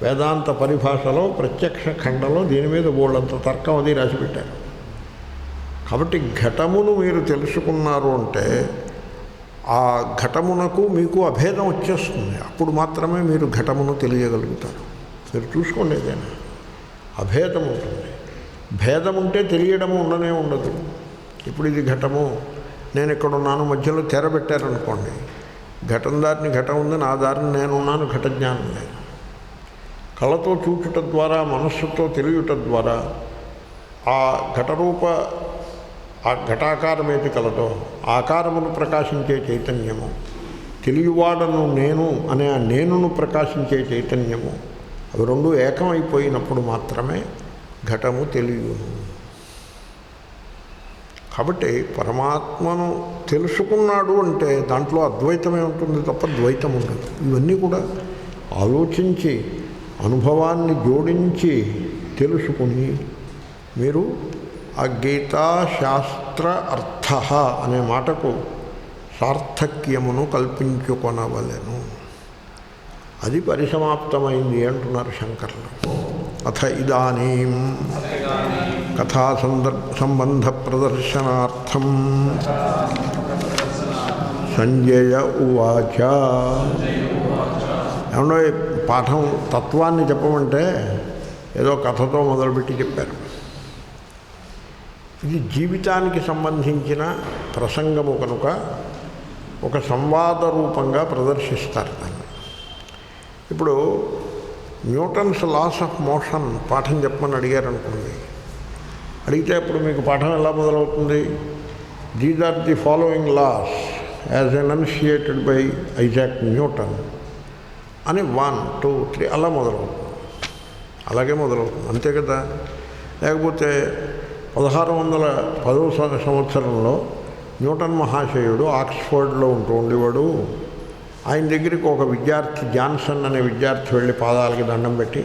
వేదాంత పరిభాషలో ప్రత్యక్ష ఖండలో దీని మీద బోళ్ళంత తర్కం అది రాసిపెట్టారు. కాబట్టి ఘటమును మీరు తెలుసుకున్నారు అంటే ఆ ఘటమునకు మీకు అభేదం వచ్చేస్తుంది. అప్పుడు మాత్రమే మీరు ఘటమును తెలియగలుగుతారు. మీరు చూసుకోండి, ఏదైనా అభేదం ఉంటుంది. భేదం ఉంటే తెలియడము ఉండనే ఉండదు. ఇప్పుడు ఇది ఘటము, నేను ఇక్కడున్నాను, మధ్యలో తెర పెట్టారనుకోండి, ఘటం దారిని ఘటం ఉంది, నా దారిని నేనున్నాను, ఘట జ్ఞానం లేదు. కళ్ళతో చూచుట ద్వారా, మనస్సుతో తెలియట ద్వారా ఆ ఘటరూప ఆ ఘటాకారమేది కలదో ఆకారమును ప్రకాశించే చైతన్యము, తెలియవాడను నేను అనే ఆ నేనును ప్రకాశించే చైతన్యము, అవి రెండు ఏకమైపోయినప్పుడు మాత్రమే ఘటము తెలియను. కాబట్టి పరమాత్మను తెలుసుకున్నాడు అంటే దాంట్లో అద్వైతమే ఉంటుంది తప్ప ద్వైతం ఉండదు. ఇవన్నీ కూడా ఆలోచించి అనుభవాన్ని జోడించి తెలుసుకుని మీరు ఆ గీతాశాస్త్ర అర్థ అనే మాటకు సార్థక్యమును కల్పించుకొనవలెను. అది పరిసమాప్తమైంది అంటున్నారు శంకర్లు. అథ ఇదానీం కథా సంబంధ ప్రదర్శనార్థం సంజయ ఉవాచ. ఏమన్నా పాఠం తత్వాన్ని చెప్పమంటే ఏదో కథతో మొదలుపెట్టి చెప్పారు. ఇది జీవితానికి సంబంధించిన ప్రసంగము కనుక ఒక సంవాద రూపంగా ప్రదర్శిస్తారు దాన్ని. ఇప్పుడు న్యూటన్స్ లాస్ ఆఫ్ మోషన్ పాఠం చెప్పమని అడిగారనుకోండి, అడిగితే అప్పుడు మీకు పాఠం ఎలా మొదలవుతుంది? These are the following laws as enunciated by Isaac Newton అని 1, 2, 3 అలా మొదలవుతుంది. అలాగే మొదలవుతుంది, అంతే కదా. లేకపోతే 1610వ సంవత్సరంలో న్యూటన్ మహాశయుడు ఆక్స్ఫర్డ్లో ఉంటూ ఉండేవాడు. ఆయన దగ్గరికి ఒక విద్యార్థి జాన్సన్ అనే విద్యార్థి వెళ్ళి పాదాలకి దండం పెట్టి,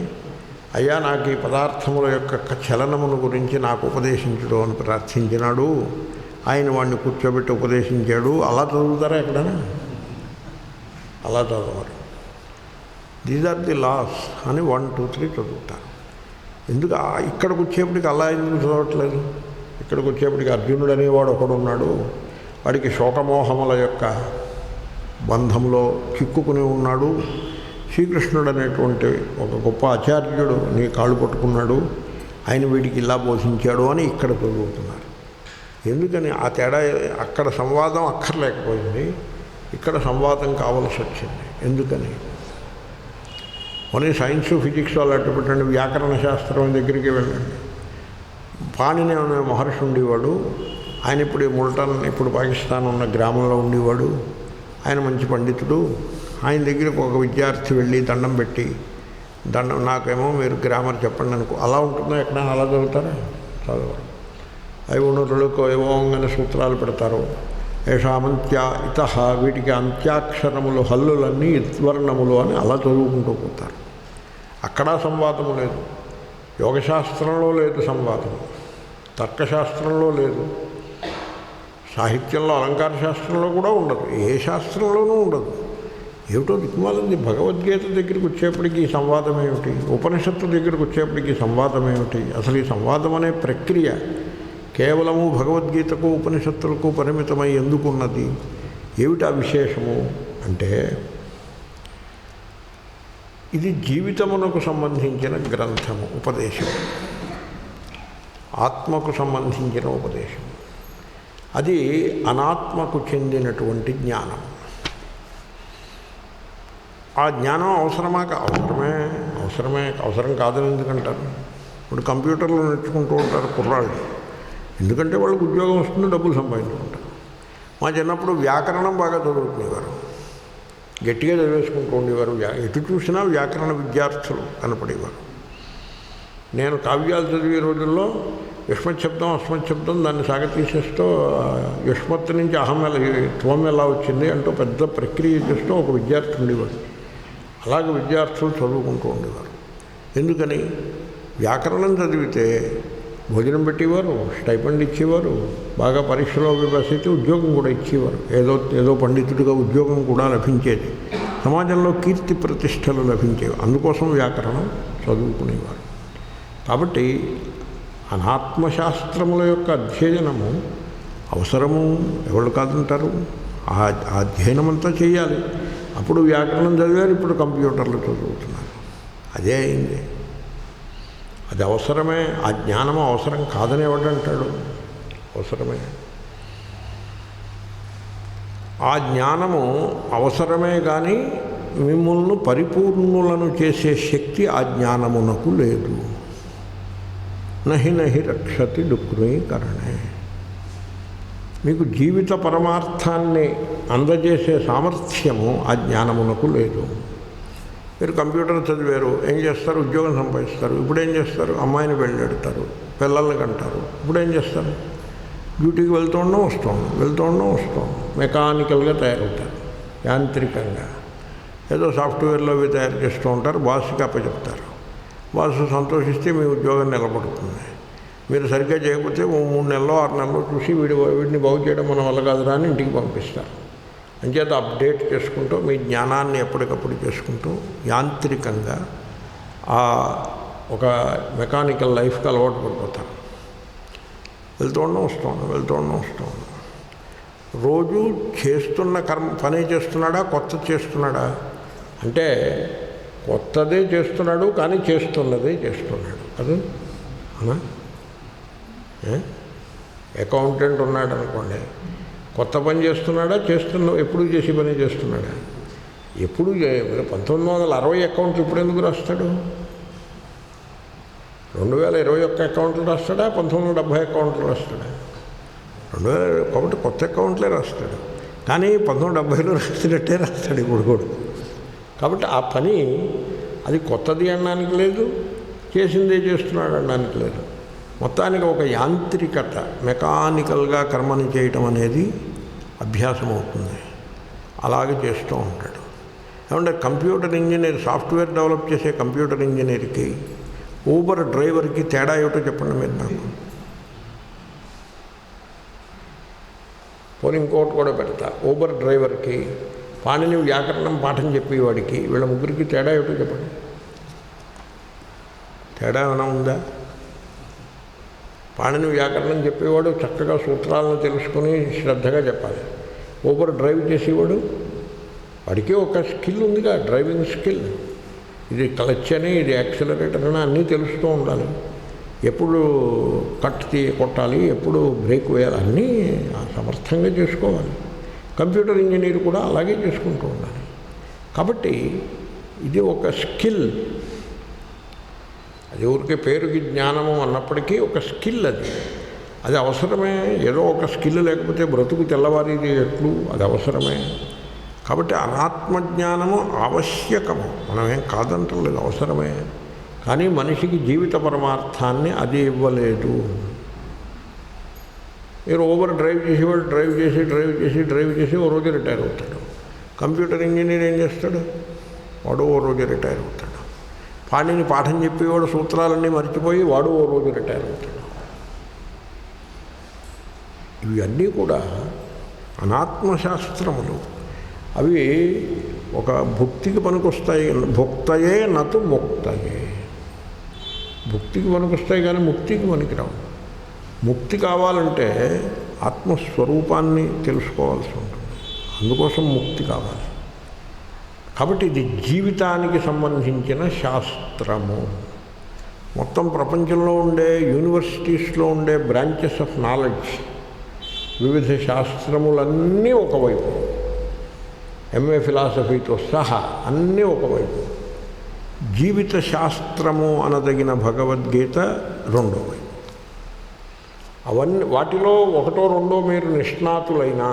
అయ్యా నాకు ఈ పదార్థముల యొక్క చలనమును గురించి నాకు ఉపదేశించడు అని ప్రార్థించినాడు. ఆయన వాడిని కూర్చోబెట్టి ఉపదేశించాడు. అలా చదువుతారా ఎక్కడైనా? అలా చదవరు. దీస్ ఆర్ ది లాస్ అని 1, 2, 3 చదువుతారు. ఎందుకు ఇక్కడికి వచ్చేప్పటికి అలా ఎందుకు చదవట్లేదు? ఇక్కడికి వచ్చేప్పటికి అర్జునుడు అనేవాడు ఒకడున్నాడు, వాడికి శోకమోహముల యొక్క బంధంలో చిక్కుకుని ఉన్నాడు. శ్రీకృష్ణుడు అనేటువంటి ఒక గొప్ప ఆచార్యుడు నీ కాళ్ళు పట్టుకున్నాడు, ఆయన వీడికి ఇలా బోధించాడు అని ఇక్కడ చదువుతున్నారు. ఎందుకని ఆ తేడా? అక్కడ సంవాదం అక్కర్లేకపోయింది, ఇక్కడ సంవాదం కావలసి వచ్చింది. ఎందుకని? ఓన్లీ సైన్స్ ఫిజిక్స్ అలాంటి పెట్టండి, వ్యాకరణ శాస్త్రం దగ్గరికి వెళ్ళండి. పాణిని అనే మహర్షి ఉండేవాడు. ఆయన ఇప్పుడు ముల్టాన్, ఇప్పుడు పాకిస్తాన్ ఉన్న గ్రామంలో ఉండేవాడు. ఆయన మంచి పండితుడు. ఆయన దగ్గరికి ఒక విద్యార్థి వెళ్ళి దండం పెట్టి, నాకేమో మీరు గ్రామర్ చెప్పండి అనుకో. అలా ఉంటుందో ఎక్కడైనా? అలా చదువుతారా? చదవరు. అవి ఉన్నతులకు ఏవో అనే సూత్రాలు పెడతారు. ఏషామంత్యా ఇత, వీటికి అంత్యాక్షరములు హల్లులన్నీ ఇత్వర్ణములు అని అలా చదువుకుంటూ పోతారు. అక్కడ సంవాదము లేదు. యోగశాస్త్రంలో లేదు సంవాదం, తర్కశాస్త్రంలో లేదు, సాహిత్యంలో అలంకార శాస్త్రంలో కూడా ఉండదు, ఏ శాస్త్రంలోనూ ఉండదు. ఏమిటో దిక్కుమాలింది. భగవద్గీత దగ్గరికి వచ్చేప్పటికీ సంవాదం ఏమిటి? ఉపనిషత్తు దగ్గరికి వచ్చేప్పటికీ సంవాదం ఏమిటి? అసలు ఈ సంవాదం అనే ప్రక్రియ కేవలము భగవద్గీతకు ఉపనిషత్తులకు పరిమితమై ఎందుకున్నది? ఏమిటా విశేషము అంటే, ఇది జీవితమునకు సంబంధించిన గ్రంథము, ఉపదేశం, ఆత్మకు సంబంధించిన ఉపదేశం. అది అనాత్మకు చెందినటువంటి జ్ఞానం. ఆ జ్ఞానం అవసరమా? అవసరం కాదని ఎందుకంటారు? ఇప్పుడు కంప్యూటర్లో నేర్చుకుంటూ ఉంటారు కుర్రాళ్ళు, ఎందుకంటే వాళ్ళకి ఉద్యోగం వస్తుంది, డబ్బులు సంపాదించుకుంటారు. మా చిన్నప్పుడు వ్యాకరణం బాగా చదువుకునేవారు, గట్టిగా చదివేసుకుంటూ ఉండేవారు. ఎటు చూసినా వ్యాకరణ విద్యార్థులు కనపడేవారు. నేను కావ్యాలు చదివే రోజుల్లో యుష్మశబ్దం అస్మశబ్దం దాన్ని సాగతీసేస్తూ యుష్మత్ నుంచి అహం త్వం ఎలా వచ్చింది అంటూ పెద్ద ప్రక్రియ చేస్తూ ఒక విద్యార్థి ఉండేవాడు. అలాగే విద్యార్థులు చదువుకుంటూ ఉండేవారు. ఎందుకని? వ్యాకరణం చదివితే భోజనం పెట్టేవారు, స్టైపెండ్ ఇచ్చేవారు, బాగా పరీక్షలో పాస్ అయితే ఉద్యోగం కూడా ఇచ్చేవారు, ఏదో పండితుడిగా ఉద్యోగం కూడా లభించేది, సమాజంలో కీర్తి ప్రతిష్టలు లభించేవి. అందుకోసం వ్యాకరణం చదువుకునేవారు. కాబట్టి అనాత్మశాస్త్రముల యొక్క అధ్యయనము అవసరము, ఎవరు కాదంటారు. ఆ అధ్యయనం అంతా చేయాలి. అప్పుడు వ్యాకరణం చదివారు, ఇప్పుడు కంప్యూటర్లు చదువుతున్నారు. అదే అయింది. అది అవసరమే. ఆ జ్ఞానము అవసరం కాదని ఎవడంటాడు? అవసరమే. ఆ జ్ఞానము అవసరమే కానీ మిమ్మల్ని పరిపూర్ణులను చేసే శక్తి ఆ జ్ఞానమునకు లేదు. నహి నహి రక్షతి డుక్రీకరణే. మీకు జీవిత పరమార్థాన్ని అందజేసే సామర్థ్యము ఆ జ్ఞానమునకు లేదు. మీరు కంప్యూటర్ చదివారు, ఏం చేస్తారు? ఉద్యోగం సంపాదిస్తారు. ఇప్పుడు ఏం చేస్తారు? అమ్మాయిని వెళ్ళెడతారు, పిల్లల్ని కంటారు. ఇప్పుడు ఏం చేస్తారు? డ్యూటీకి వెళ్తూ వస్తాం మెకానికల్గా తయారవుతారు, యాంత్రికంగా. ఏదో సాఫ్ట్వేర్లో అవి తయారు చేస్తూ ఉంటారు, బాస్కి అప్పచెప్తారు. బాస్ సంతోషిస్తే మీ ఉద్యోగం నిలబడుతుంది. మీరు సరిగ్గా చేయకపోతే 3 నెలలో 6 నెలలో చూసి వీడిని బాగు చేయడం మన వల్ల కాదురా అని ఇంటికి పంపిస్తారు. అంచేత అప్డేట్ చేసుకుంటూ మీ జ్ఞానాన్ని ఎప్పటికప్పుడు చేసుకుంటూ యాంత్రికంగా ఒక మెకానికల్ లైఫ్కి అలవాటు పడిపోతారు. వెళ్తూ వస్తాం. రోజు చేస్తున్న పనే చేస్తున్నాడా, కొత్త చేస్తున్నాడా అంటే కొత్తదే చేస్తున్నాడు, కానీ చేస్తున్నదే చేస్తున్నాడు. అది అవునా? అకౌంటెంట్ ఉన్నాడు అనుకోండి, కొత్త పని చేస్తున్నాడా, ఎప్పుడు చేసే పని చేస్తున్నాడా? ఎప్పుడు 1960 అకౌంట్లు ఇప్పుడు ఎందుకు రాస్తాడు? 2021 అకౌంట్లు రాస్తాడా, 1970 అకౌంట్లు రాస్తాడా? 2020 కాబట్టి కొత్త అకౌంట్లే రాస్తాడు, కానీ 1970లో రాసినట్టే రాస్తాడు ఇప్పుడు కూడా. కాబట్టి ఆ పని అది కొత్తది అనడానికి లేదు, చేసిందే చేస్తున్నాడు అనడానికి లేదు. మొత్తానికి ఒక యాంత్రికత, మెకానికల్గా కర్మని చేయటం అనేది అభ్యాసం అవుతుంది. అలాగే చేస్తూ ఉంటాడు. ఏమంటే కంప్యూటర్ ఇంజనీర్, సాఫ్ట్వేర్ డెవలప్ చేసే కంప్యూటర్ ఇంజనీర్కి ఊబర్ డ్రైవర్కి తేడా ఏమిటో చెప్పండి మీరు నాకు. పోనీ ఇంకోటి కూడా పెడతా. ఊబర్ డ్రైవర్కి, పాణిని వ్యాకరణం పాఠం చెప్పేవాడికి, వీళ్ళ ముగ్గురికి తేడా ఏమిటో చెప్పండి. తేడా ఏమైనా ఉందా? పాణిని వ్యాకరణం చెప్పేవాడు చక్కగా సూత్రాలను తెలుసుకుని శ్రద్ధగా చెప్పాలి. ఊబర్ డ్రైవ్ చేసేవాడు, వాడికి ఒక స్కిల్ ఉందిగా, డ్రైవింగ్ స్కిల్. ఇది క్లచ్ అని, ఇది యాక్సిలరేటర్ అని అన్నీ తెలుస్తూ ఉండాలి. ఎప్పుడు కట్ కొట్టాలి, ఎప్పుడు బ్రేక్ వేయాలి, అన్నీ సమర్థంగా చేసుకోవాలి. కంప్యూటర్ ఇంజనీర్ కూడా అలాగే చేసుకుంటూ ఉండాలి. కాబట్టి ఇది ఒక స్కిల్. అది ఊరికే పేరుకి జ్ఞానము అన్నప్పటికీ ఒక స్కిల్. అది అవసరమే. ఏదో ఒక స్కిల్ లేకపోతే బ్రతుకు తెల్లవారిది ఎట్లు, అది అవసరమే. కాబట్టి అనాత్మజ్ఞానము ఆవశ్యకము, మనమేం కాదంటలేదు, అవసరమే. కానీ మనిషికి జీవిత పరమార్థాన్ని అది ఇవ్వలేదు. మీరు ఓవర్ డ్రైవ్ చేసేవాడు డ్రైవ్ చేసి ఓ రోజు రిటైర్ అవుతాడు. కంప్యూటర్ ఇంజనీర్ ఏం చేస్తాడు? వాడు ఓ రోజు రిటైర్ అవుతాడు. పాణిని పాఠం చెప్పేవాడు సూత్రాలన్నీ మర్చిపోయి వాడు ఓ రోజు రిటైర్ అవుతాడు. ఇవన్నీ కూడా అనాత్మశాస్త్రములు. అవి ఒక భుక్తికి పనికొస్తాయి. భుక్తయే నతు ముక్తయే. భుక్తికి పనికొస్తాయి కానీ ముక్తికి పనికిరావు. ముక్తి కావాలంటే ఆత్మస్వరూపాన్ని తెలుసుకోవాల్సి ఉంటుంది. అందుకోసం ముక్తి కావాలి. కాబట్టి ఇది జీవితానికి సంబంధించిన శాస్త్రము. మొత్తం ప్రపంచంలో ఉండే యూనివర్సిటీస్లో ఉండే బ్రాంచెస్ ఆఫ్ నాలెడ్జ్, వివిధ శాస్త్రములన్నీ ఒకవైపు, ఎంఏ ఫిలాసఫీతో సహా అన్నీ ఒకవైపు, జీవిత శాస్త్రము అనదగిన భగవద్గీత రెండో వైపు. అవన్నీ వాటిలో ఒకటో రెండో మీరు నిష్ణాతులైనా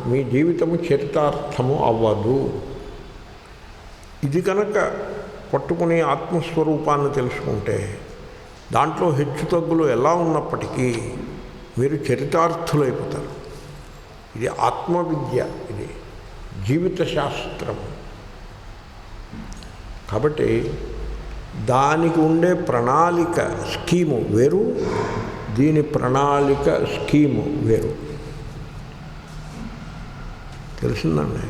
మీ జీవితము చరితార్థము అవ్వదు. ఇది కనుక పట్టుకుని ఆత్మస్వరూపాన్ని తెలుసుకుంటే దాంట్లో హెచ్చుతగ్గులు ఎలా ఉన్నప్పటికీ మీరు చరితార్థులైపోతారు. ఇది ఆత్మవిద్య, ఇది జీవిత శాస్త్రం. కాబట్టి దానికి ఉండే ప్రణాళిక, స్కీము వేరు, దీని ప్రణాళిక స్కీము వేరు. తెలిసిందండి.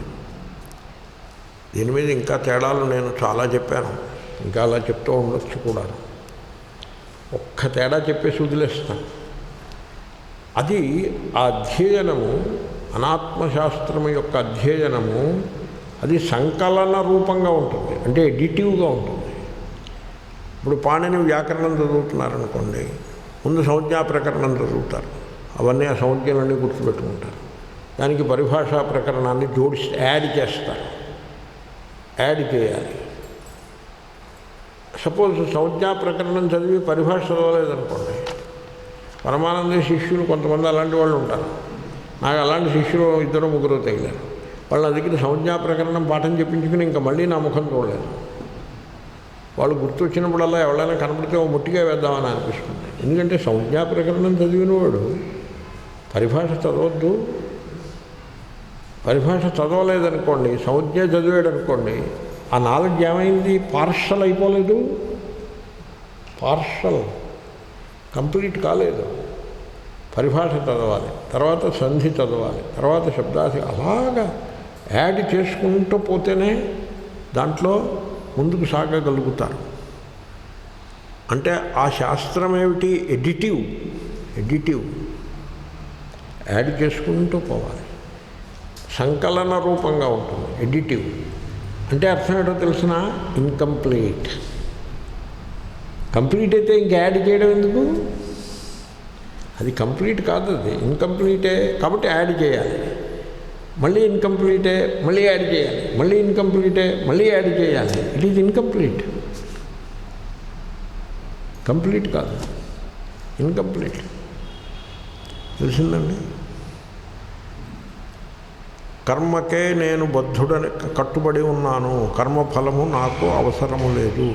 దీని మీద ఇంకా తేడాలు నేను చాలా చెప్పాను, ఇంకా అలా చెప్తూ ఉండొచ్చు కూడా. ఒక్క తేడా చెప్పేసి వదిలేస్తాను. అది ఆ అధ్యయనము, అనాత్మశాస్త్రము యొక్క అధ్యయనము, అది సంకలన రూపంగా ఉంటుంది, అంటే ఎడిటివ్గా ఉంటుంది. ఇప్పుడు పాణిని వ్యాకరణం చదువుతున్నారనుకోండి, ముందు సంజ్ఞా ప్రకరణం చదువుతారు, అవన్నీ ఆ సంజ్ఞలన్నీ గుర్తుపెట్టుకుంటారు. దానికి పరిభాషా ప్రకరణాన్ని జోడిస్తే యాడ్ చేస్తారు, యాడ్ చేయాలి. సపోజ్ సంజ్ఞా ప్రకరణం చదివి పరిభాష చదవలేదనుకోండి, పరమానంద శిష్యులు కొంతమంది అలాంటి వాళ్ళు ఉంటారు. నాకు అలాంటి శిష్యులు 2-3 తగిలారు. వాళ్ళ దగ్గర సంజ్ఞా ప్రకరణం పాఠం చెప్పించుకుని ఇంకా మళ్ళీ నా ముఖం చూడలేదు. వాళ్ళు గుర్తొచ్చినప్పుడల్లా ఎవరైనా కనపడితే ఓ ముట్టిగా వేద్దామని అనిపిస్తుంది. ఎందుకంటే సంజ్ఞా ప్రకరణం చదివినవాడు పరిభాష చదవద్దు. పరిభాష చదవలేదనుకోండి, సంజ్ఞ చదివాడు అనుకోండి, ఆ నాలెడ్జ్ ఏమైంది? పార్షల్ అయిపోలేదు, పార్షల్ కంప్లీట్ కాలేదు. పరిభాష చదవాలి, తర్వాత సంధి చదవాలి, తర్వాత శబ్దాది, అలాగా యాడ్ చేసుకుంటూ పోతేనే దాంట్లో ముందుకు సాగగలుగుతారు. అంటే ఆ శాస్త్రం ఏమిటి? ఎడిటివ్. యాడ్ చేసుకుంటూ పోవాలి, సంకలన రూపంగా ఉంటుంది. ఎడిటివ్ అంటే అర్థం ఏంటో తెలిసిన? ఇన్కంప్లీట్. కంప్లీట్ అయితే ఇంక యాడ్ చేయడం ఎందుకు? అది కంప్లీట్ కాదు, అది ఇన్కంప్లీటే. కాబట్టి యాడ్ చేయాలి, మళ్ళీ ఇన్కంప్లీటే, మళ్ళీ యాడ్ చేయాలి, మళ్ళీ ఇన్కంప్లీటే, మళ్ళీ యాడ్ చేయాలి. It is incomplete. కంప్లీట్ కాదు, ఇన్కంప్లీట్. తెలిసిందండి? కర్మకే నేను బద్ధుడని కట్టుబడి ఉన్నాను, కర్మఫలము నాకు అవసరము లేదు,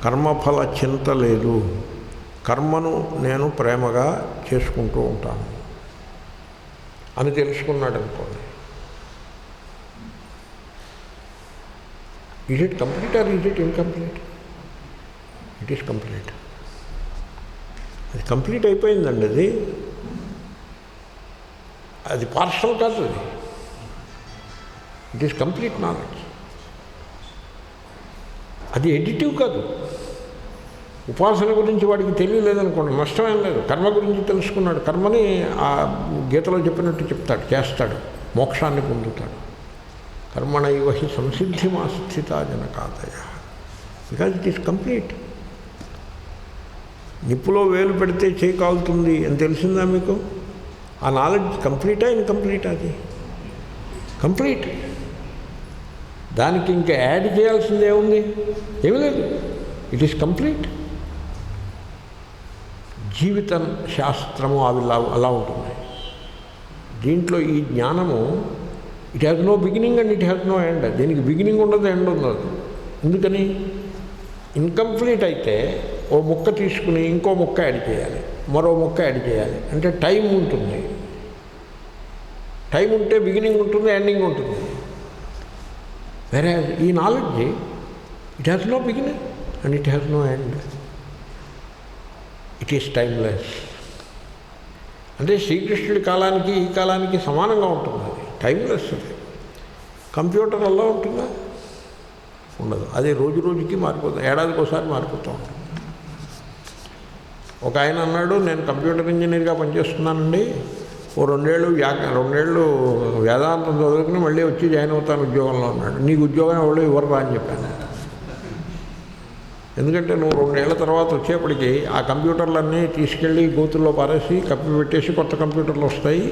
కర్మఫల చింత లేదు, కర్మను నేను ప్రేమగా చేసుకుంటూ ఉంటాను అని తెలుసుకున్నాడు అనుకోండి. Is it complete are is it incomplete? It is complete. అది కంప్లీట్ అయిపోయిందండి. అది పార్షల్ కాదు, అది ఇట్ ఈస్ కంప్లీట్ నాలెడ్జ్. అది ఎడిటివ్ కాదు. ఉపాసన గురించి వాడికి తెలియలేదనుకోండి, నష్టమేం లేదు. కర్మ గురించి తెలుసుకున్నాడు, కర్మని ఆ గీతలో చెప్పినట్టు చెప్తాడు, చేస్తాడు, మోక్షాన్ని పొందుతాడు. కర్మణైవ హి సంసిద్ధిమాస్థితా జనకాదయ. Because it is complete. నిప్పులో వేలు పెడితే చేయి కాలుతుంది అని తెలిసిందా మీకు? ఆ నాలెడ్జ్ కంప్లీటా ఇన్కంప్లీటా? అది కంప్లీట్. దానికి ఇంకా యాడ్ చేయాల్సింది ఏముంది? ఏమీ లేదు. It is complete. జీవితం శాస్త్రము అలా ఉంటుంది. దీంట్లో ఈ జ్ఞానము it has no beginning and it has no end. దీనికి బిగినింగ్ ఉండదు, ఎండ్ ఉండదు. ఎందుకని? ఇన్కంప్లీట్ అయితే ఓ ముక్క తీసుకుని ఇంకో ముక్క యాడ్ చేయాలి, మరో ముక్క యాడ్ చేయాలి. అంటే టైం ఉంటుంది. టైం ఉంటే బిగినింగ్ ఉంటుంది, ఎండింగ్ ఉంటుంది. వేరే ఈ knowledge it has no beginning and it has no end. It is timeless. అంటే శ్రీకృష్ణుడి కాలానికి ఈ కాలానికి సమానంగా ఉంటుంది. అది టైమ్లెస్. అది కంప్యూటర్ అలా ఉంటుందా? ఉండదు. అది రోజు రోజుకి మారిపోతుంది, ఏడాదికి ఒకసారి మారిపోతూ ఉంటుంది. ఒక ఆయన అన్నాడు, నేను కంప్యూటర్ ఇంజనీర్గా పనిచేస్తున్నానండి, ఓ 2 ఏళ్ళు వేదాంతం చదువుకుని మళ్ళీ వచ్చి జాయిన్ అవుతాను ఉద్యోగంలో అన్నాడు. నీకు ఉద్యోగం ఎవరు ఇవ్వరు అని చెప్పాను. ఎందుకంటే నువ్వు 2 ఏళ్ల తర్వాత వచ్చేప్పటికి ఆ కంప్యూటర్లన్నీ తీసుకెళ్ళి గోతుల్లో పారేసి కప్పి పెట్టేసి కొత్త కంప్యూటర్లు వస్తాయి.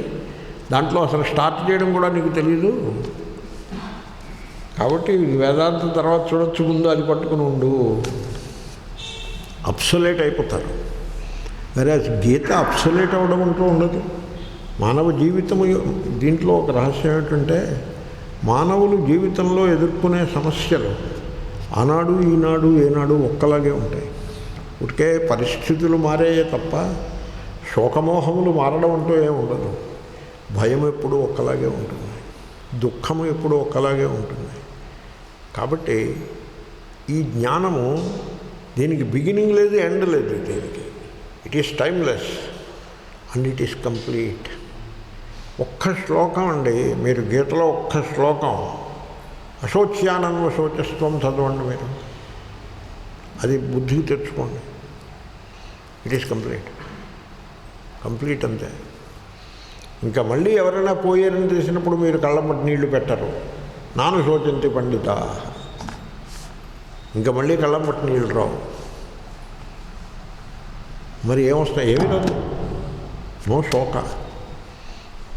దాంట్లో అసలు స్టార్ట్ చేయడం కూడా నీకు తెలీదు. కాబట్టి వేదాంతం తర్వాత చూడొచ్చు, ముందు అది పట్టుకుని ఉండు. అబ్సొలేట్ అయిపోతారు. వేరే గీత అబ్సొలేట్ అవ్వడం అంటూ ఉండదు. మానవ జీవితము దీంట్లో ఒక రహస్యం ఏంటంటే, మానవులు జీవితంలో ఎదుర్కొనే సమస్యలు ఆనాడు ఈనాడు ఏనాడు ఒక్కలాగే ఉంటాయి. ఉడికే పరిస్థితులు మారాయే తప్ప శోకమోహములు మారడం అంటూ ఏమి ఉండదు. భయం ఎప్పుడూ ఒక్కలాగే ఉంటుంది, దుఃఖము ఎప్పుడూ ఒక్కలాగే ఉంటుంది. కాబట్టి ఈ జ్ఞానము దీనికి బిగినింగ్ లేదు, ఎండ్ లేదు. దీనికి it is timeless. And it is complete. ఒక్క శ్లోకం అండి, మీరు గీతలో ఒక్క శ్లోకం అశోచ్యానన్వ శోచస్వం చదవండి మీరు, అది బుద్ధికి తెచ్చుకోండి. ఇట్ ఈస్ కంప్లీట్, కంప్లీట్ అంతే. ఇంకా మళ్ళీ ఎవరైనా పోయారని తెలిసినప్పుడు మీరు కళ్ళమ్మటి నీళ్లు పెట్టరు. నాను శోచంతి పండిత, ఇంకా మళ్ళీ కళ్ళమ్మటి నీళ్ళు రావు. మరి ఏమొస్తాయి? ఏమీ రాదు. నో శోక.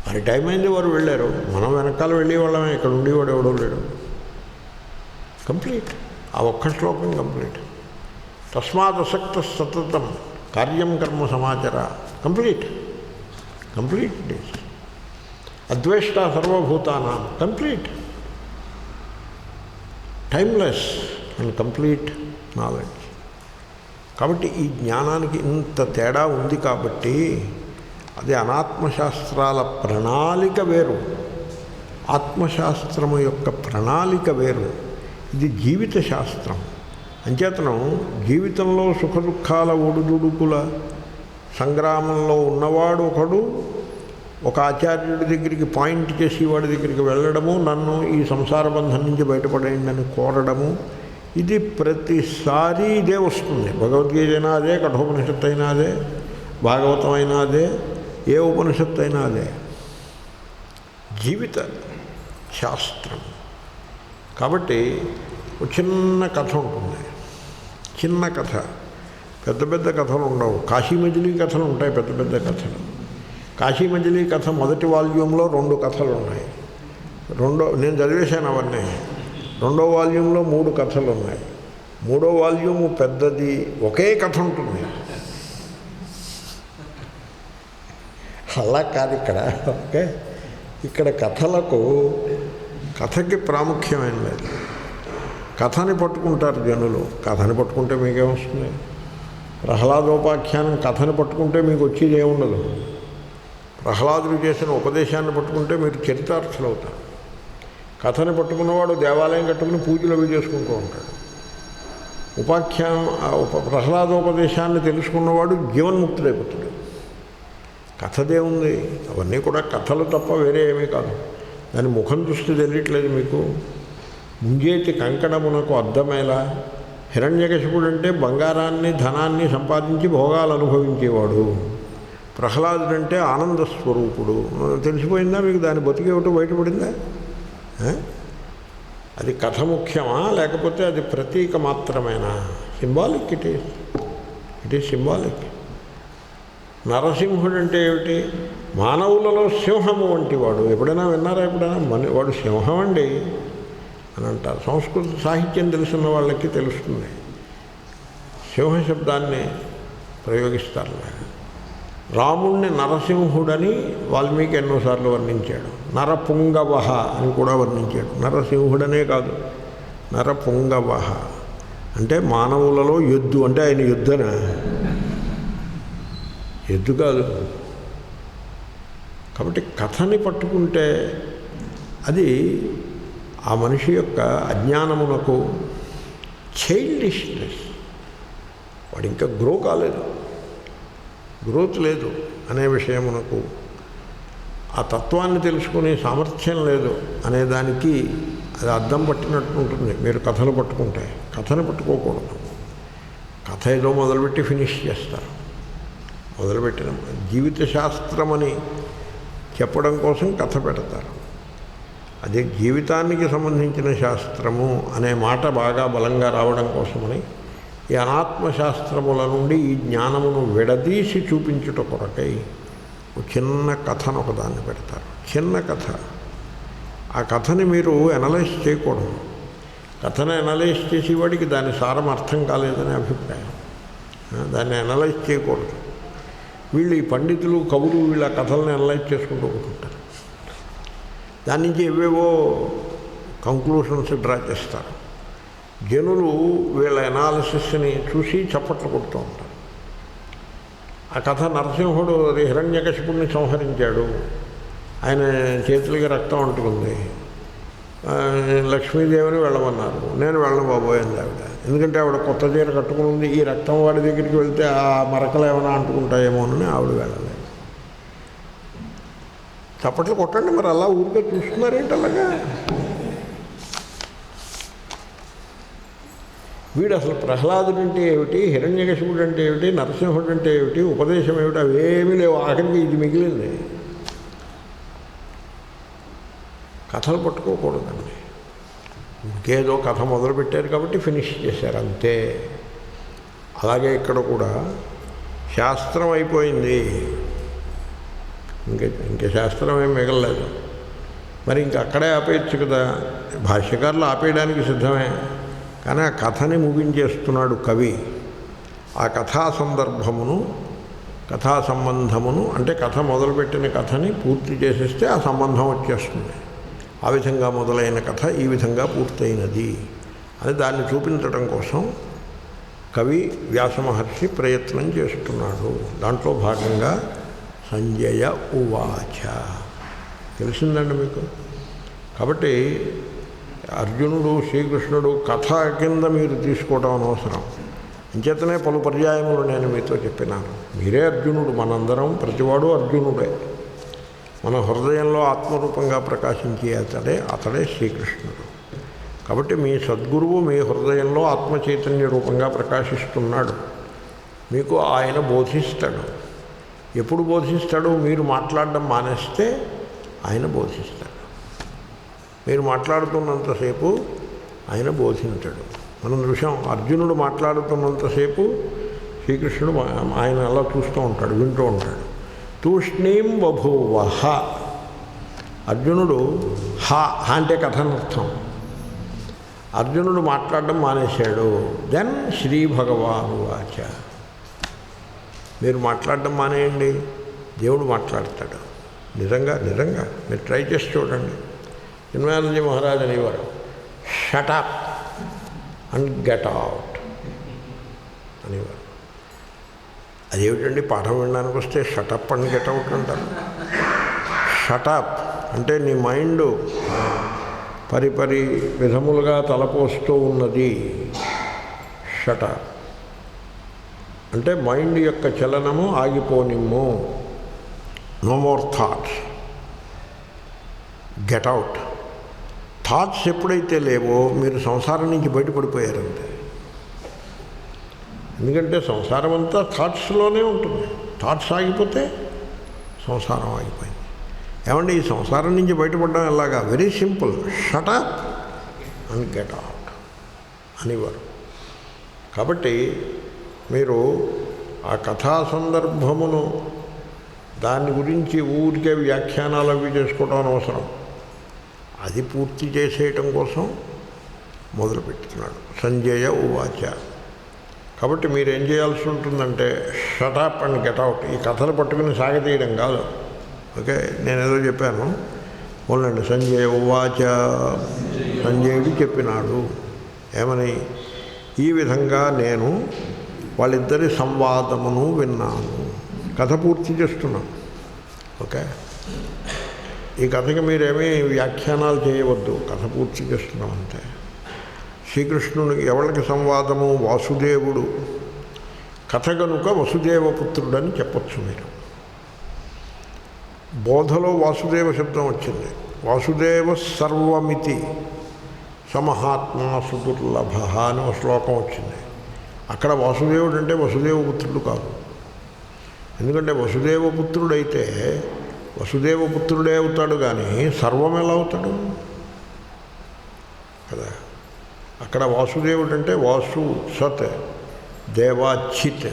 మరి టైం అయింది, వారు వెళ్ళారు, మనం వెనకాల వెళ్ళేవాళ్ళమే, ఇక్కడ ఉండేవాడు ఎవడో లేడు. కంప్లీట్. ఆ ఒక్క శ్లోకం కంప్లీట్. తస్మాదసక్త సతతం కార్యం కర్మ సమాచార. Complete, complete it is. అద్వేష్ట సర్వభూతానాం. Complete, timeless and complete knowledge. కాబట్టి ఈ జ్ఞానానికి ఇంత తేడా ఉంది. కాబట్టి అది అనాత్మశాస్త్రాల ప్రణాళిక వేరు, ఆత్మశాస్త్రము యొక్క ప్రణాళిక వేరు. ఇది జీవిత శాస్త్రం. అంచేతనం జీవితంలో సుఖదుఖాల ఒడుదుడుకుల సంగ్రామంలో ఉన్నవాడు ఒకడు, ఒక ఆచార్యుడి దగ్గరికి పాయింట్ చేసి వాడి దగ్గరికి వెళ్ళడము, నన్ను ఈ సంసార బంధం నుంచి బయటపడేయండి అని కోరడము, ఇది ప్రతిసారి ఇదే వస్తుంది. భగవద్గీత అయినా అదే, కఠోపనిషత్తు అయినా అదే, భాగవతం అయినా అదే, ఏ ఉపనిషత్తు అయినా అదే. జీవిత శాస్త్రం. కాబట్టి ఒక చిన్న కథ ఉంటుంది, చిన్న కథ. పెద్ద పెద్ద కథలు ఉండవు. కాశీ మజిలీ కథలు ఉంటాయి, పెద్ద పెద్ద కథలు. కాశీ మజిలీ కథ మొదటి వాల్యూంలో 2 కథలు ఉన్నాయి. నేను చదివేశాను అవన్నీ. 2వ వాల్యూంలో 3 కథలు ఉన్నాయి. 3వ వాల్యూము పెద్దది, ఒకే కథ ఉంటుంది. అలా కాదు ఇక్కడ. ఓకే, ఇక్కడ కథకి ప్రాముఖ్యమైన లేదు. కథని పట్టుకుంటారు జనులు. కథని పట్టుకుంటే మీకేమొస్తుంది? ప్రహ్లాదోపాఖ్యానం కథని పట్టుకుంటే మీకు వచ్చేది ఏముండదు. ప్రహ్లాదుడు చేసిన ఉపదేశాన్ని పట్టుకుంటే మీరు చరితార్థులు అవుతారు. కథని పట్టుకున్నవాడు దేవాలయం కట్టుకుని పూజలు అవి చేసుకుంటూ ఉంటాడు. ప్రహ్లాదోపదేశాన్ని తెలుసుకున్నవాడు జీవన్ముక్తుడైపోతాడు. కథదే ఉంది. అవన్నీ కూడా కథలు తప్ప వేరే ఏమీ కాదు. దాని ముఖం దృష్టి తెలియట్లేదు మీకు. ముంజేతి కంకణమునకు అర్థమేలా. హిరణ్యకశిపుడు అంటే బంగారాన్ని ధనాన్ని సంపాదించి భోగాలు అనుభవించేవాడు. ప్రహ్లాదుడంటే ఆనంద స్వరూపుడు. తెలిసిపోయిందా మీకు? దాని బతికేమిటో బయటపడిందా? అది కథ ముఖ్యమా, లేకపోతే అది ప్రతీక మాత్రమేనా? సింబాలిక్. It is symbolic. నరసింహుడు అంటే ఏమిటి? మానవులలో సింహము వంటి వాడు. ఎప్పుడైనా విన్నారా? వాడు సింహం అండి అని అంటారు. సంస్కృత సాహిత్యం తెలుసున్న వాళ్ళకి తెలుస్తుంది. సింహ శబ్దాన్ని ప్రయోగిస్తారు. రాముణ్ణి నరసింహుడని వాల్మీకి ఎన్నోసార్లు వర్ణించాడు. నరపుంగవ అని కూడా వర్ణించాడు. నరసింహుడనే కాదు, నరపుంగవ అంటే మానవులలో ఎద్దు. అంటే ఆయన ఎద్దున, ఎద్దు కాదు. కాబట్టి కథని పట్టుకుంటే అది ఆ మనిషి యొక్క అజ్ఞానమునకు చైల్డిష్నెస్. వాడు ఇంకా గ్రో కాలేదు, గ్రోత్ లేదు అనే విషయమునకు, ఆ తత్వాన్ని తెలుసుకునే సామర్థ్యం లేదు అనేదానికి అది అద్దం పట్టినట్టు ఉంటుంది. మీరు కథలు పట్టుకుంటే కథను పట్టుకోకూడదు. కథ ఏదో మొదలుపెట్టి ఫినిష్ చేస్తారు. మొదలుపెట్టిన జీవిత శాస్త్రమని చెప్పడం కోసం కథ పెడతారు. అదే జీవితానికి సంబంధించిన శాస్త్రము అనే మాట బాగా బలంగా రావడం కోసమని ఈ అనాత్మశాస్త్రముల నుండి ఈ జ్ఞానమును విడదీసి చూపించుట కొరకై ఒక చిన్న కథను ఒకదాన్ని పెడతారు. చిన్న కథ. ఆ కథని మీరు అనలైజ్ చేయకూడదు. కథను అనలైజ్ చేసేవాడికి దాని సారం అర్థం కాలేదనే అభిప్రాయం. దాన్ని అనలైజ్ చేయకూడదు. వీళ్ళు ఈ పండితులు, కవులు వీళ్ళ కథలను అనలైజ్ చేసుకుంటూ పోతుంటారు. దాని నుంచి ఏవేవో కంక్లూషన్స్ డ్రా చేస్తారు. జనులు వీళ్ళ ఎనాలిసిస్ని చూసి చప్పట్లు కొడుతూ ఉంటారు. ఆ కథ నరసింహుడు హిరణ్యకశిపుడిని సంహరించాడు, ఆయన చేతులకి రక్తం అంటుకుంది, లక్ష్మీదేవిని వెళ్ళమన్నారు. నేను వెళ్ళను బాబోయింది ఆవిడ. ఎందుకంటే ఆవిడ కొత్త చీర కట్టుకుని ఉంది. ఈ రక్తం వాడి దగ్గరికి వెళ్తే ఆ మరకలు ఏమైనా అంటుకుంటాయేమోనని ఆవిడ వెళ్ళలేదు. చప్పట్లు కొట్టండి. మరి అలా ఊరికే చూస్తున్నారేంటి అలాగా? వీడు అసలు ప్రహ్లాదుడు అంటే ఏమిటి, హిరణ్యకశిపుడు అంటే ఏమిటి, నరసింహుడు అంటే ఏమిటి, ఉపదేశం ఏమిటి, అవేమీ లేవు. ఆఖరికి ఇది మిగిలింది. కథలు పట్టుకోకూడదండి. ఇంకేదో కథ మొదలుపెట్టారు కాబట్టి ఫినిష్ చేశారు అంతే. అలాగే ఇక్కడ కూడా శాస్త్రం అయిపోయింది, ఇంకా శాస్త్రం ఏం మిగలలేదు. మరి ఇంక అక్కడే ఆపేయచ్చు కదా. భాష్యకారులు ఆపేయడానికి సిద్ధమే, కానీ ఆ కథని ముగించేస్తున్నాడు కవి. ఆ కథా సందర్భమును, కథా సంబంధమును, అంటే కథ మొదలుపెట్టిన కథని పూర్తి చేసేస్తే ఆ సంబంధం వచ్చేస్తుంది. ఆ విధంగా మొదలైన కథ ఈ విధంగా పూర్తయినది అని దాన్ని చూపించడం కోసం కవి వ్యాస మహర్షి ప్రయత్నం చేస్తున్నాడు. దాంట్లో భాగంగా సంజయ ఉవాచ తెలిసిందండి మీకు. కాబట్టి అర్జునుడు శ్రీకృష్ణుడు కథ కింద మీరు తీసుకోవడం అనవసరం. ఇంచేతనే పలు పర్యాయములు నేను మీతో చెప్పినాను. మీరే అర్జునుడు, మనందరం ప్రతివాడు అర్జునుడే. మన హృదయంలో ఆత్మరూపంగా ప్రకాశించే అతడే శ్రీకృష్ణుడు. కాబట్టి మీ సద్గురువు మీ హృదయంలో ఆత్మచైతన్య రూపంగా ప్రకాశిస్తున్నాడు. మీకు ఆయన బోధిస్తాడు. ఎప్పుడు బోధిస్తాడు? మీరు మాట్లాడడం మానేస్తే ఆయన బోధిస్తాడు. మీరు మాట్లాడుతున్నంతసేపు ఆయన బోధించడు. మనం చూసాం, అర్జునుడు మాట్లాడుతున్నంతసేపు శ్రీకృష్ణుడు ఆయన అలా చూస్తూ ఉంటాడు, వింటూ ఉంటాడు. తూష్ణీం బభూవ. అర్జునుడు హా అంటే కథనర్థం. అర్జునుడు మాట్లాడడం మానేశాడు. దెన్ శ్రీ భగవాను వాచ. మీరు మాట్లాడడం మానేయండి, దేవుడు మాట్లాడతాడు. నిజంగా నిజంగా మీరు ట్రై చేసి చూడండి. చిన్మయానందజీ మహారాజ్ అనేవారు, షటప్ అండ్ గెట్ అవుట్ అనేవారు. అదేమిటండి, పాఠం వినడానికి వస్తే షటప్ అండ్ గెట్ అవుట్ అంటారు. షటప్ అంటే నీ మైండ్ పరిపరి విధములుగా తలపోస్తూ ఉన్నది. షటప్ అంటే మైండ్ యొక్క చలనము ఆగిపోనిమ్ము. No more thoughts. Get out. Thoughts ఎప్పుడైతే లేవో మీరు సంసారం నుంచి బయటపడిపోయారంటే. ఎందుకంటే సంసారం అంతా థాట్స్లోనే ఉంటుంది. థాట్స్ ఆగిపోతే సంసారం ఆగిపోయింది. ఏమంటే ఈ సంసారం నుంచి బయటపడడం ఎలాగా? Very simple. Shut up and get out అనేవారు. కాబట్టి మీరు ఆ కథా సందర్భమును దాని గురించి ఊరికే వ్యాఖ్యానాలు అవి చేసుకోవడం అనవసరం. అది పూర్తి చేసేయటం కోసం మొదలుపెట్టుతున్నాడు. సంజయ ఉవాచ. కాబట్టి మీరేం చేయాల్సి ఉంటుందంటే షటప్ అండ్ గెట్ అవుట్. ఈ కథలు పట్టుకుని సాగతీయడం కాదు. ఓకే, నేనేదో చెప్పాను ఓన్లండి. సంజయ ఉవాచ. సంజయుడు చెప్పినాడు ఏమని? ఈ విధంగా నేను వాళ్ళిద్దరి సంవాదమును విన్నాను. కథ పూర్తి చేస్తున్నాను. ఓకే, ఈ కథకి మీరేమీ వ్యాఖ్యానాలు చేయవద్దు, కథ పూర్తి చేస్తున్నాం అంతే. శ్రీకృష్ణునికి ఎవరికి సంవాదము? వాసుదేవుడు. కథ కనుక వసుదేవపుత్రుడని చెప్పచ్చు మీరు. బోధలో వాసుదేవ శబ్దం వచ్చింది. వాసుదేవ సర్వమితి సమహాత్మా సుదుర్లభ అని ఒక శ్లోకం వచ్చింది. అక్కడ వాసుదేవుడు అంటే వసుదేవపుత్రుడు కాదు. ఎందుకంటే వసుదేవపుత్రుడైతే వసుదేవపుత్రుడే అవుతాడు, కానీ సర్వం ఎలా అవుతాడు కదా. అక్కడ వాసుదేవుడు అంటే వాసు సత్ దేవాచిత్,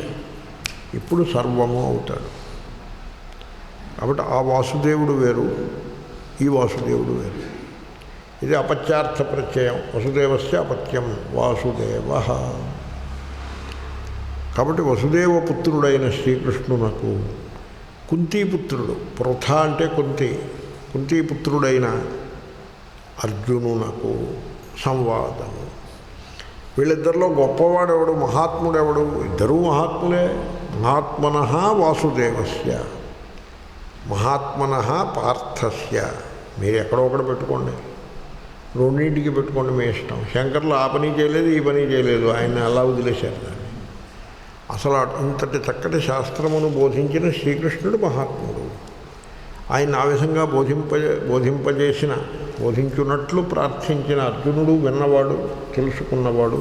ఇప్పుడు సర్వము అవుతాడు. కాబట్టి ఆ వాసుదేవుడు వేరు, ఈ వాసుదేవుడు వేరు. ఇది అపత్యార్థ ప్రత్యయం. వసుదేవస్య అపత్యం వాసుదేవ. కాబట్టి వసుదేవపుత్రుడైన శ్రీకృష్ణునకు కుంతీపుత్రుడు, పృథ అంటే కుంతీపుత్రుడైన అర్జునునకు సంవాదము. వీళ్ళిద్దరిలో గొప్పవాడెవడు, మహాత్ముడెవడు? ఇద్దరూ మహాత్ములే. మహాత్మనః వాసుదేవస్య, మహాత్మనః పార్థస్య. మీరు ఎక్కడో ఒకటి పెట్టుకోండి, రెండింటికి పెట్టుకోండి, మీ ఇష్టం. శంకర్లు ఆ పని చేయలేదు, ఈ పని చేయలేదు, ఆయన అలా వదిలేశారు దాన్ని. అసలు ఇంతటి చక్కటి శాస్త్రమును బోధించిన శ్రీకృష్ణుడు మహాత్ముడు. ఆయన ఆ విధంగా బోధించున్నట్లు ప్రార్థించిన అర్జునుడు విన్నవాడు, తెలుసుకున్నవాడు,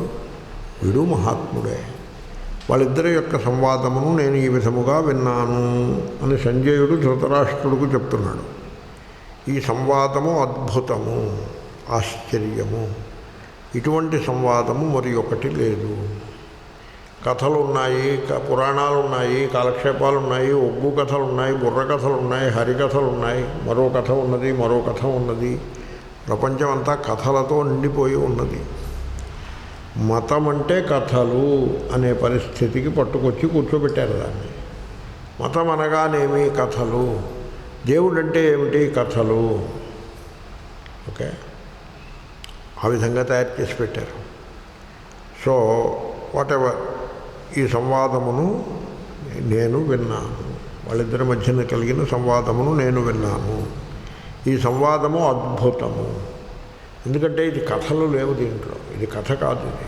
వీడు మహాత్ముడే. వాళ్ళిద్దరి యొక్క సంవాదమును నేను ఈ విధముగా విన్నాను అని సంజయుడు ధృతరాష్ట్రుడికి చెప్తున్నాడు. ఈ సంవాదము అద్భుతము, ఆశ్చర్యము. ఇటువంటి సంవాదము మరి ఒకటి లేదు. కథలు ఉన్నాయి, పురాణాలు ఉన్నాయి, కాలక్షేపాలు ఉన్నాయి, ఒగ్గు కథలు ఉన్నాయి, బుర్ర కథలు ఉన్నాయి, హరికథలు ఉన్నాయి, మరో కథ ఉన్నది, మరో కథ ఉన్నది. ప్రపంచం అంతా కథలతో నిండిపోయి ఉన్నది. మతం అంటే కథలు అనే పరిస్థితికి పట్టుకొచ్చి కూర్చోబెట్టారు దాన్ని. మతం అనగానేమి కథలు, దేవుడు అంటే ఏమిటి కథలు. ఓకే, ఆ విధంగా తయారు చేసి పెట్టారు. సో వాటెవర్, ఈ సంవాదమును నేను విన్నాను, వాళ్ళిద్దరి మధ్యన కలిగిన సంవాదమును నేను విన్నాను. ఈ సంవాదము అద్భుతము. ఎందుకంటే ఇది కథలు లేవు దీంట్లో, ఇది కథ కాదు. ఇది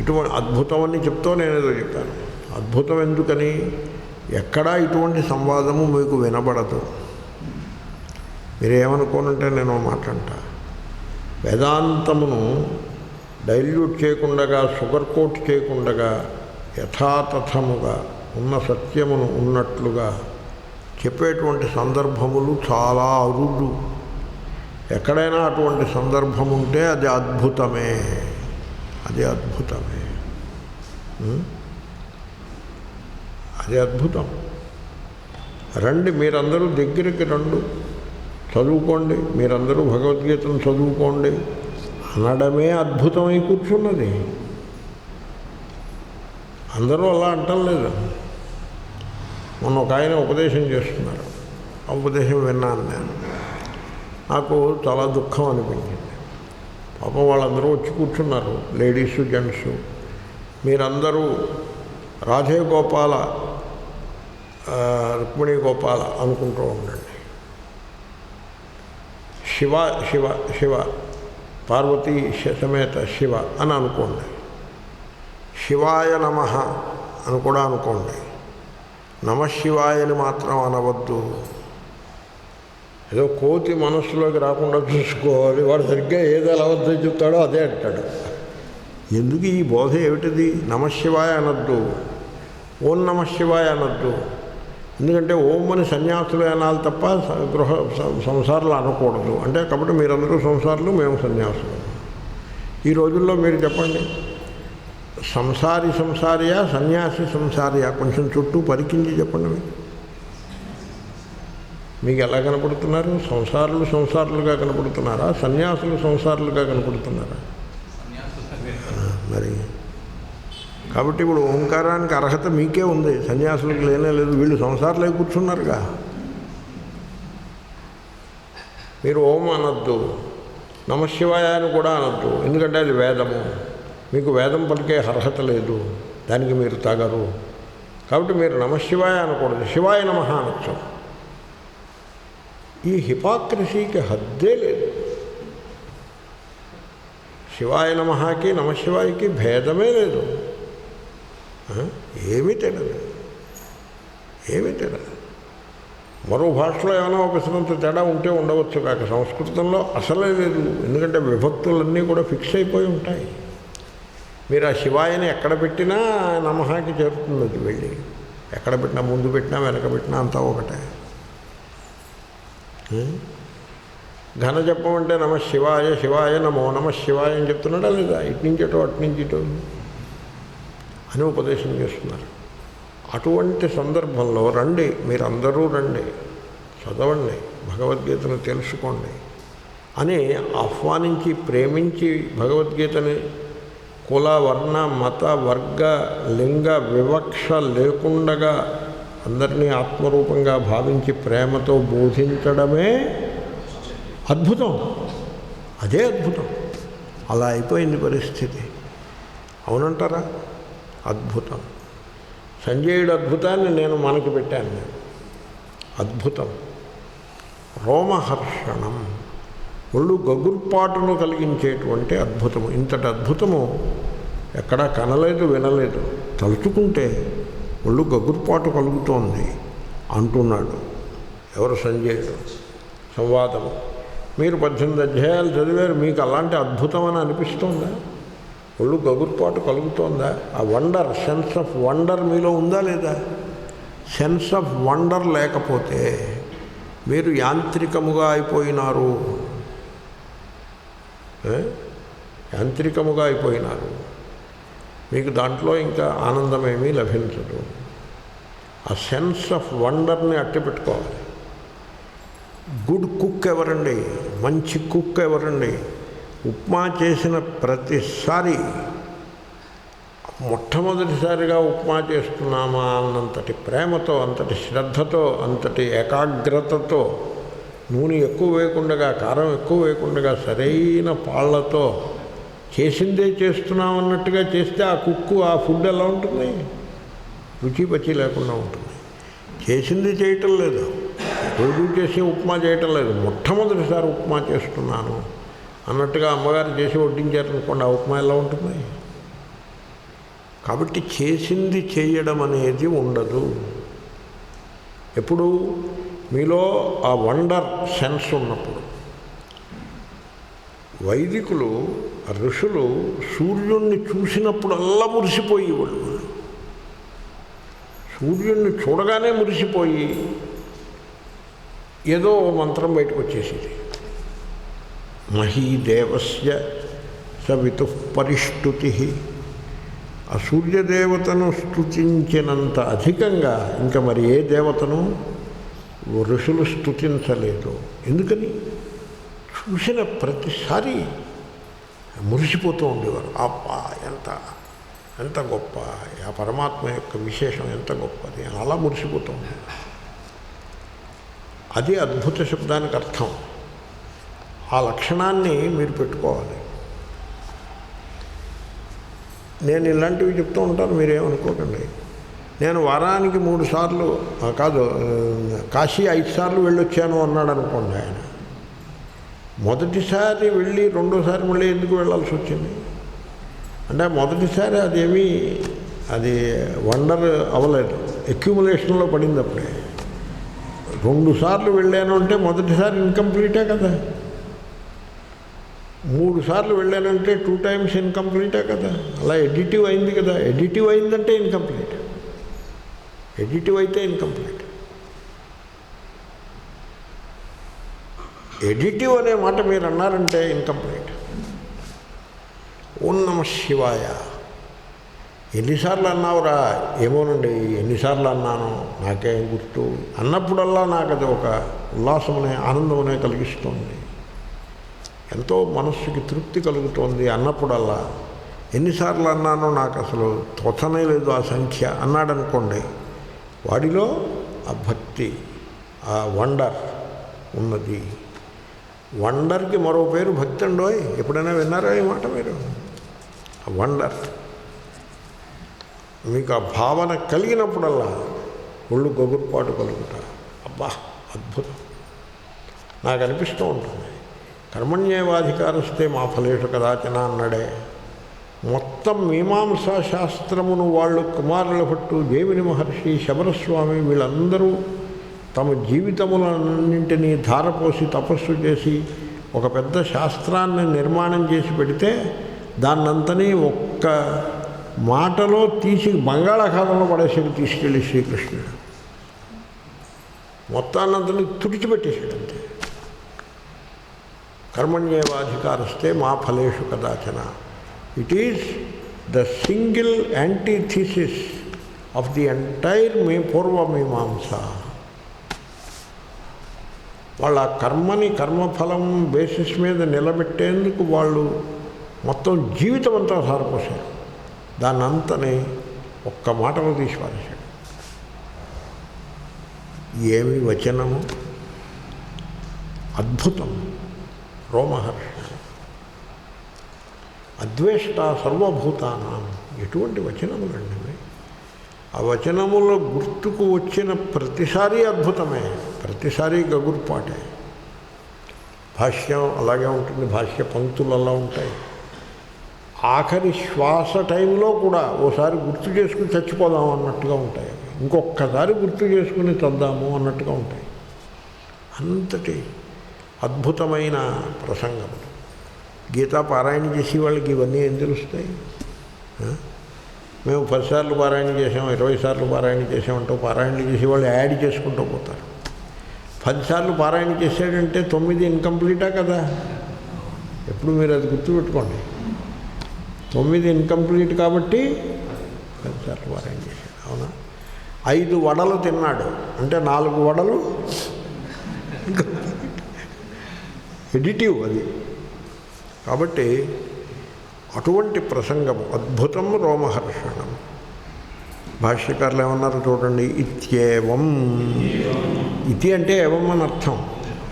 ఇటువంటి అద్భుతం అని చెప్తూ నేను ఏదో చెప్పాను. అద్భుతం ఎందుకని, ఎక్కడా ఇటువంటి సంవాదము మీకు వినబడదు. మీరేమనుకోనంటే నేను మాట్లాడతా, వేదాంతమును డైల్యూట్ చేయకుండా, షుగర్ కోట్ చేయకుండా, యథాతథముగా ఉన్న సత్యమును ఉన్నట్లుగా చెప్పేటువంటి సందర్భములు చాలా అరుదు. ఎక్కడైనా అటువంటి సందర్భం ఉంటే అది అద్భుతమే, అది అద్భుతమే, అది అద్భుతం. రండి, మీరందరూ దగ్గరికి రండు, చదువుకోండి, మీరందరూ భగవద్గీతను చదువుకోండి అనడమే అద్భుతమై కూర్చున్నది. అందరూ అలా అంటలేదు. మొన్న ఒక ఆయన ఉపదేశం చేస్తున్నారు, ఆ ఉపదేశం విన్నాను నేను. నాకు చాలా దుఃఖం అనిపించింది. పాపం వాళ్ళందరూ వచ్చి కూర్చున్నారు, లేడీస్, జెంట్స్. మీరందరూ రాధే గోపాల, రుక్మిణీ గోపాల అనుకుంటూ ఉండండి. శివ శివ శివ, పార్వతీ సమేత శివ అని అనుకోండి. శివాయ నమః అని కూడా అనుకోండి. నమశివాయని మాత్రం అనవద్దు. ఏదో కోతి మనస్సులోకి రాకుండా చూసుకోవాలి. వాడు సరిగ్గా ఏది ఎలా వద్దో చెప్తాడో అదే అంటాడు. ఎందుకు ఈ బోధ ఏమిటిది? నమశివాయ అనద్దు, ఓం నమశివాయ అనద్దు. ఎందుకంటే ఓం అని సన్యాసులు అనాలి తప్ప సంసారాలు అనకూడదు. అంటే కాబట్టి మీరందరూ సంసారులు, మేము సన్యాసులు. ఈ రోజుల్లో మీరు చెప్పండి, సంసారియా సన్యాసి సంసారియా? కొంచెం చుట్టూ పరికించి చెప్పండి. మీకు ఎలా కనపడుతున్నారు? సంసారులుగా కనపడుతున్నారా? సన్యాసులు సంసారులుగా కనపడుతున్నారా? మరి కాబట్టి ఇప్పుడు ఓంకారానికి అర్హత మీకే ఉంది, సన్యాసులకు లేనే లేదు. వీళ్ళు సంసారాలే కూర్చున్నారుగా. మీరు ఓం అనద్దు, నమశివాయ అని కూడా అనద్దు. ఎందుకంటే అది వేదము. మీకు వేదం పలికే అర్హత లేదు, దానికి మీరు తగరు. కాబట్టి మీరు నమశివాయ అనకూడదు, శివాయ నమః అనొచ్చు. ఈ హిపాక్రసీకి హద్దే లేదు. శివాయ నమఃకి నమశివాయకి భేదమే లేదు. ఏమీ తెలియదు, ఏమీ తెలియదు. మరో భాషలో ఏమైనా ఒకసినంత తేడా ఉంటే ఉండవచ్చు కాక సంస్కృతంలో అసలే లేదు. ఎందుకంటే విభక్తులన్నీ కూడా ఫిక్స్ అయిపోయి ఉంటాయి. మీరు ఆ శివాయని ఎక్కడ పెట్టినా నమహాకి చేరుతుంది. అది వెళ్ళి ఎక్కడ పెట్టినా, ముందు పెట్టినా వెనక పెట్టినా అంతా ఒకటే. ఘన చెప్పమంటే నమ శివాయ, శివాయ నమో నమ శివాయ అని చెప్తున్నాడా లేదా? ఇటు నుంచి అటు, అటు నుంచి ఇటు అని ఉపదేశం చేస్తున్నారు. అటువంటి సందర్భంలో రండి, మీరందరూ రండి, చదవండి, భగవద్గీతను తెలుసుకోండి అని ఆహ్వానించి, ప్రేమించి భగవద్గీతని కుల, వర్ణ, మత, వర్గ, లింగ వివక్ష లేకుండగా అందరినీ ఆత్మరూపంగా భావించి ప్రేమతో బోధించడమే అద్భుతం. అదే అద్భుతం. అలా అయిపోయింది పరిస్థితి. అవునంటారా? అద్భుతం. సంజయుడు అద్భుతాన్ని నేను మనకి పెట్టాను. అద్భుతం, రోమహర్షణం, ఒళ్ళు గగుర్పాటును కలిగించేటువంటి అద్భుతము. ఇంతటి అద్భుతము ఎక్కడా కనలేదు, వినలేదు. తలుచుకుంటే ఒళ్ళు గగుర్పాటు కలుగుతోంది అంటున్నాడు. ఎవరు సంజయుడు సంవాదము. మీరు 18 అధ్యాయాలు చదివారు, మీకు అలాంటి అద్భుతం అని అనిపిస్తుందా? ఒళ్ళు గగుర్పాటు కలుగుతోందా? ఆ వండర్, సెన్స్ ఆఫ్ వండర్ మీలో ఉందా లేదా? సెన్స్ ఆఫ్ వండర్ లేకపోతే మీరు యాంత్రికముగా అయిపోయినారు, యాంత్రికముగా అయిపోయినారు. మీకు దాంట్లో ఇంకా ఆనందమేమీ లభించదు. ఆ సెన్స్ ఆఫ్ వండర్ని అట్టిపెట్టుకోవాలి. గుడ్ కుక్ ఎవరండి? మంచి కుక్ ఎవరండి? ఉప్మా చేసిన ప్రతిసారి మొట్టమొదటిసారిగా ఉప్మా చేస్తున్నామా అన్నంతటి ప్రేమతో, అంతటి శ్రద్ధతో, అంతటి ఏకాగ్రతతో, నూనె ఎక్కువ వేయకుండా, కారం ఎక్కువ వేయకుండా, సరైన పాళ్లతో చేసిందే చేస్తున్నామన్నట్టుగా చేస్తే ఆ కుక్కు, ఆ ఫుడ్ ఎలా ఉంటుంది? రుచి పచి లేకుండా ఉంటుంది. చేసింది చేయటం లేదు, రోజు చేసి ఉప్మా చేయటం లేదు, మొట్టమొదటిసారి ఉప్మా చేస్తున్నాను అన్నట్టుగా అమ్మగారు చేసి వడ్డించారనుకోండి, ఆ ఉప్మా ఎలా ఉంటుంది? కాబట్టి చేసింది చేయడం అనేది ఉండదు. ఎప్పుడు మీలో ఆ వండర్ సెన్స్ ఉన్నప్పుడు. వైదికులు, ఋషులు సూర్యుడిని చూసినప్పుడల్లా మురిసిపోయేవాళ్ళు. సూర్యుడిని చూడగానే మురిసిపోయి ఏదో మంత్రం బయటకు వచ్చేసేది. మహీదేవస్య సవితుః పరిష్టుతి. ఆ సూర్యదేవతను స్తుతించినంత అధికంగా ఇంకా మరి ఏ దేవతను ఋషులు స్తుతించలేదు. ఎందుకని? చూసిన ప్రతిసారి మురిసిపోతూ ఉండేవారు. అబ్బా ఎంత ఎంత గొప్ప, ఆ పరమాత్మ యొక్క విశేషం ఎంత గొప్పది అని అలా మురిసిపోతూ ఉండేవారు. అది అద్భుత శబ్దానికి అర్థం. ఆ లక్షణాన్ని మీరు పెట్టుకోవాలి. నేను ఇలాంటివి చెప్తూ ఉంటాను, మీరేమనుకోకండి. నేను వారానికి 3 సార్లు కాదు, కాశీ 5 సార్లు వెళ్ళొచ్చాను అన్నాడు అనుకోండి ఆయన. మొదటిసారి వెళ్ళి రెండోసారి మళ్ళీ ఎందుకు వెళ్ళాల్సి వచ్చింది అంటే, మొదటిసారి అదేమీ అది వండర్ అవ్వలేదు, అక్యుములేషన్లో పడింది. అప్పుడే 2 సార్లు వెళ్ళాను అంటే మొదటిసారి ఇన్కంప్లీటే కదా. 3 సార్లు వెళ్ళానంటే 2 టైమ్స్ ఇన్కంప్లీటే కదా. అలా ఎడిటివ్ అయింది కదా. ఎడిటివ్ అయిందంటే ఇన్కంప్లీట్, ఎడిటివ్ అయితే ఇన్కంప్లీట్. ఎడిటివ్ అనే మాట మీరు అన్నారంటే ఇన్కంప్లీట్. ఓం నమః శివాయ ఎన్నిసార్లు అన్నావురా? ఏమోనండి, ఎన్నిసార్లు అన్నాను నాకేం గుర్తు. అన్నప్పుడల్లా నాకు అది ఒక ఉల్లాసమనే, ఆనందమనే కలిగిస్తుంది. ఎంతో మనస్సుకి తృప్తి కలుగుతోంది అన్నప్పుడల్లా. ఎన్నిసార్లు అన్నానో నాకు అసలు తోచనే లేదు ఆ సంఖ్య అన్నాడనుకోండి, వాడిలో ఆ భక్తి, ఆ వండర్ ఉన్నది. వండర్కి మరో పేరు భక్తి అండోయ్. ఎప్పుడైనా విన్నారా ఈ మాట మీరు? వండర్. మీకు ఆ భావన కలిగినప్పుడల్లా ఒళ్ళు గొగుర్పాటు కలుగుతారు. అబ్బా అద్భుతం నాకు అనిపిస్తూ ఉంటుంది. కర్మణ్యేవాధికారస్తే మా ఫలేషు కదాచన అన్నాడే. మొత్తం మీమాంసా శాస్త్రమును వాళ్ళు కుమారుల భట్టు, జైమిని మహర్షి, శబరస్వామి వీళ్ళందరూ తమ జీవితములన్నింటినీ ధారపోసి తపస్సు చేసి ఒక పెద్ద శాస్త్రాన్ని నిర్మాణం చేసి పెడితే దాన్నంతని ఒక్క మాటలో తీసి బంగాళాఖాతంలో పడేసాడు, తీసుకెళ్ళి శ్రీకృష్ణుడు. మొత్తాన్నంతని తుడిచిపెట్టేసాడు అంతే. కర్మణ్యేవాధికారస్తే మా ఫలేషు కదాచన. It is the single antithesis of the entire Purva Mimamsa. వాళ్ళ కర్మని, కర్మఫలం బేసిస్ మీద నిలబెట్టేందుకు వాళ్ళు మొత్తం జీవితం అంతా సారపోసారు. దాన్ని అంతని ఒక్క మాటలో తీసి పారేశాడు. ఏమి వచనము, అద్భుతం. రోమహర్ష అద్వేష్ట సర్వభూతానాం. ఎటువంటి వచనములండి! ఆ వచనములో గుర్తుకు వచ్చిన ప్రతిసారి అద్భుతమే, ప్రతిసారి గగుర్పాటే. భాష్యం అలాగే ఉంటుంది, భాష్య పంక్తులు అలా ఉంటాయి. ఆఖరి శ్వాస టైంలో కూడా ఓసారి గుర్తు చేసుకుని చచ్చిపోదాము అన్నట్టుగా ఉంటాయి. ఇంకొక్కసారి గుర్తు చేసుకుని చద్దాము అన్నట్టుగా ఉంటాయి. అంతటి అద్భుతమైన ప్రసంగం. గీతా పారాయణ చేసే వాళ్ళకి ఇవన్నీ ఏం తెలుస్తాయి? మేము 10 సార్లు పారాయణ చేసాం, 20 సార్లు పారాయణ చేసామంటూ పారాయణలు చేసేవాళ్ళు యాడ్ చేసుకుంటూ పోతారు. 10 సార్లు పారాయణ చేశాడంటే 9 ఇన్కంప్లీటా కదా? ఎప్పుడు మీరు అది గుర్తుపెట్టుకోండి. 9 ఇన్కంప్లీట్ కాబట్టి 10 సార్లు పారాయణ చేశాడు. అవునా? 5 వడలు తిన్నాడు అంటే 4 వడలు ఎడిటివ్ అది. కాబట్టి అటువంటి ప్రసంగము అద్భుతం రోమహర్షణం. భాష్యకారులు ఏమన్నారు చూడండి. ఇత్యేవం, ఇతి అంటే ఏవం అని అర్థం.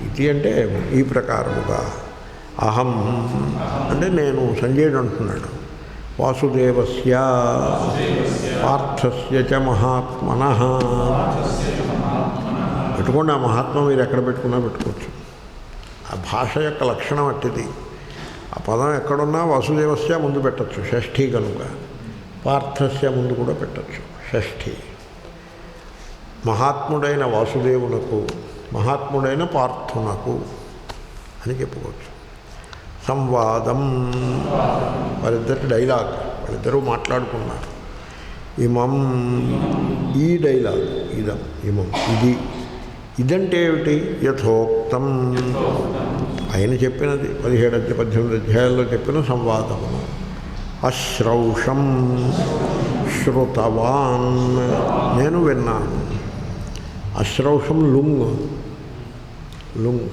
ఇతి అంటే ఏవం, ఈ ప్రకారముగా. అహం అంటే నేను, సంజయుడు అంటున్నాడు. వాసుదేవస్య పార్థస్య చ మహాత్మనః. పెట్టుకోండి ఆ మహాత్మ, మీరు ఎక్కడ పెట్టుకున్నా పెట్టుకోవచ్చు. ఆ భాష యొక్క లక్షణం అట్టిది. ఆ పదం ఎక్కడున్నా వాసుదేవస్య ముందు పెట్టచ్చు, షష్ఠీ కనుక. పార్థస్య ముందు కూడా పెట్టచ్చు, షష్ఠీ. మహాత్ముడైన వాసుదేవునకు, మహాత్ముడైన పార్థునకు అని చెప్పుకోవచ్చు. సంవాదం, వారిద్దరి డైలాగ్, వాళ్ళిద్దరూ మాట్లాడుకున్నారు. ఇమం, ఈ డైలాగ్, ఇదం, ఇమం, ఇది. ఇదంటే ఏమిటి? యథోక్తం, ఆయన చెప్పినది 17-18 అధ్యాయాల్లో చెప్పిన సంవాదము. అశ్రౌషం, శ్రుతవాన్, నేను విన్నాను. అశ్రౌషం లుంగ్. లుంగ్,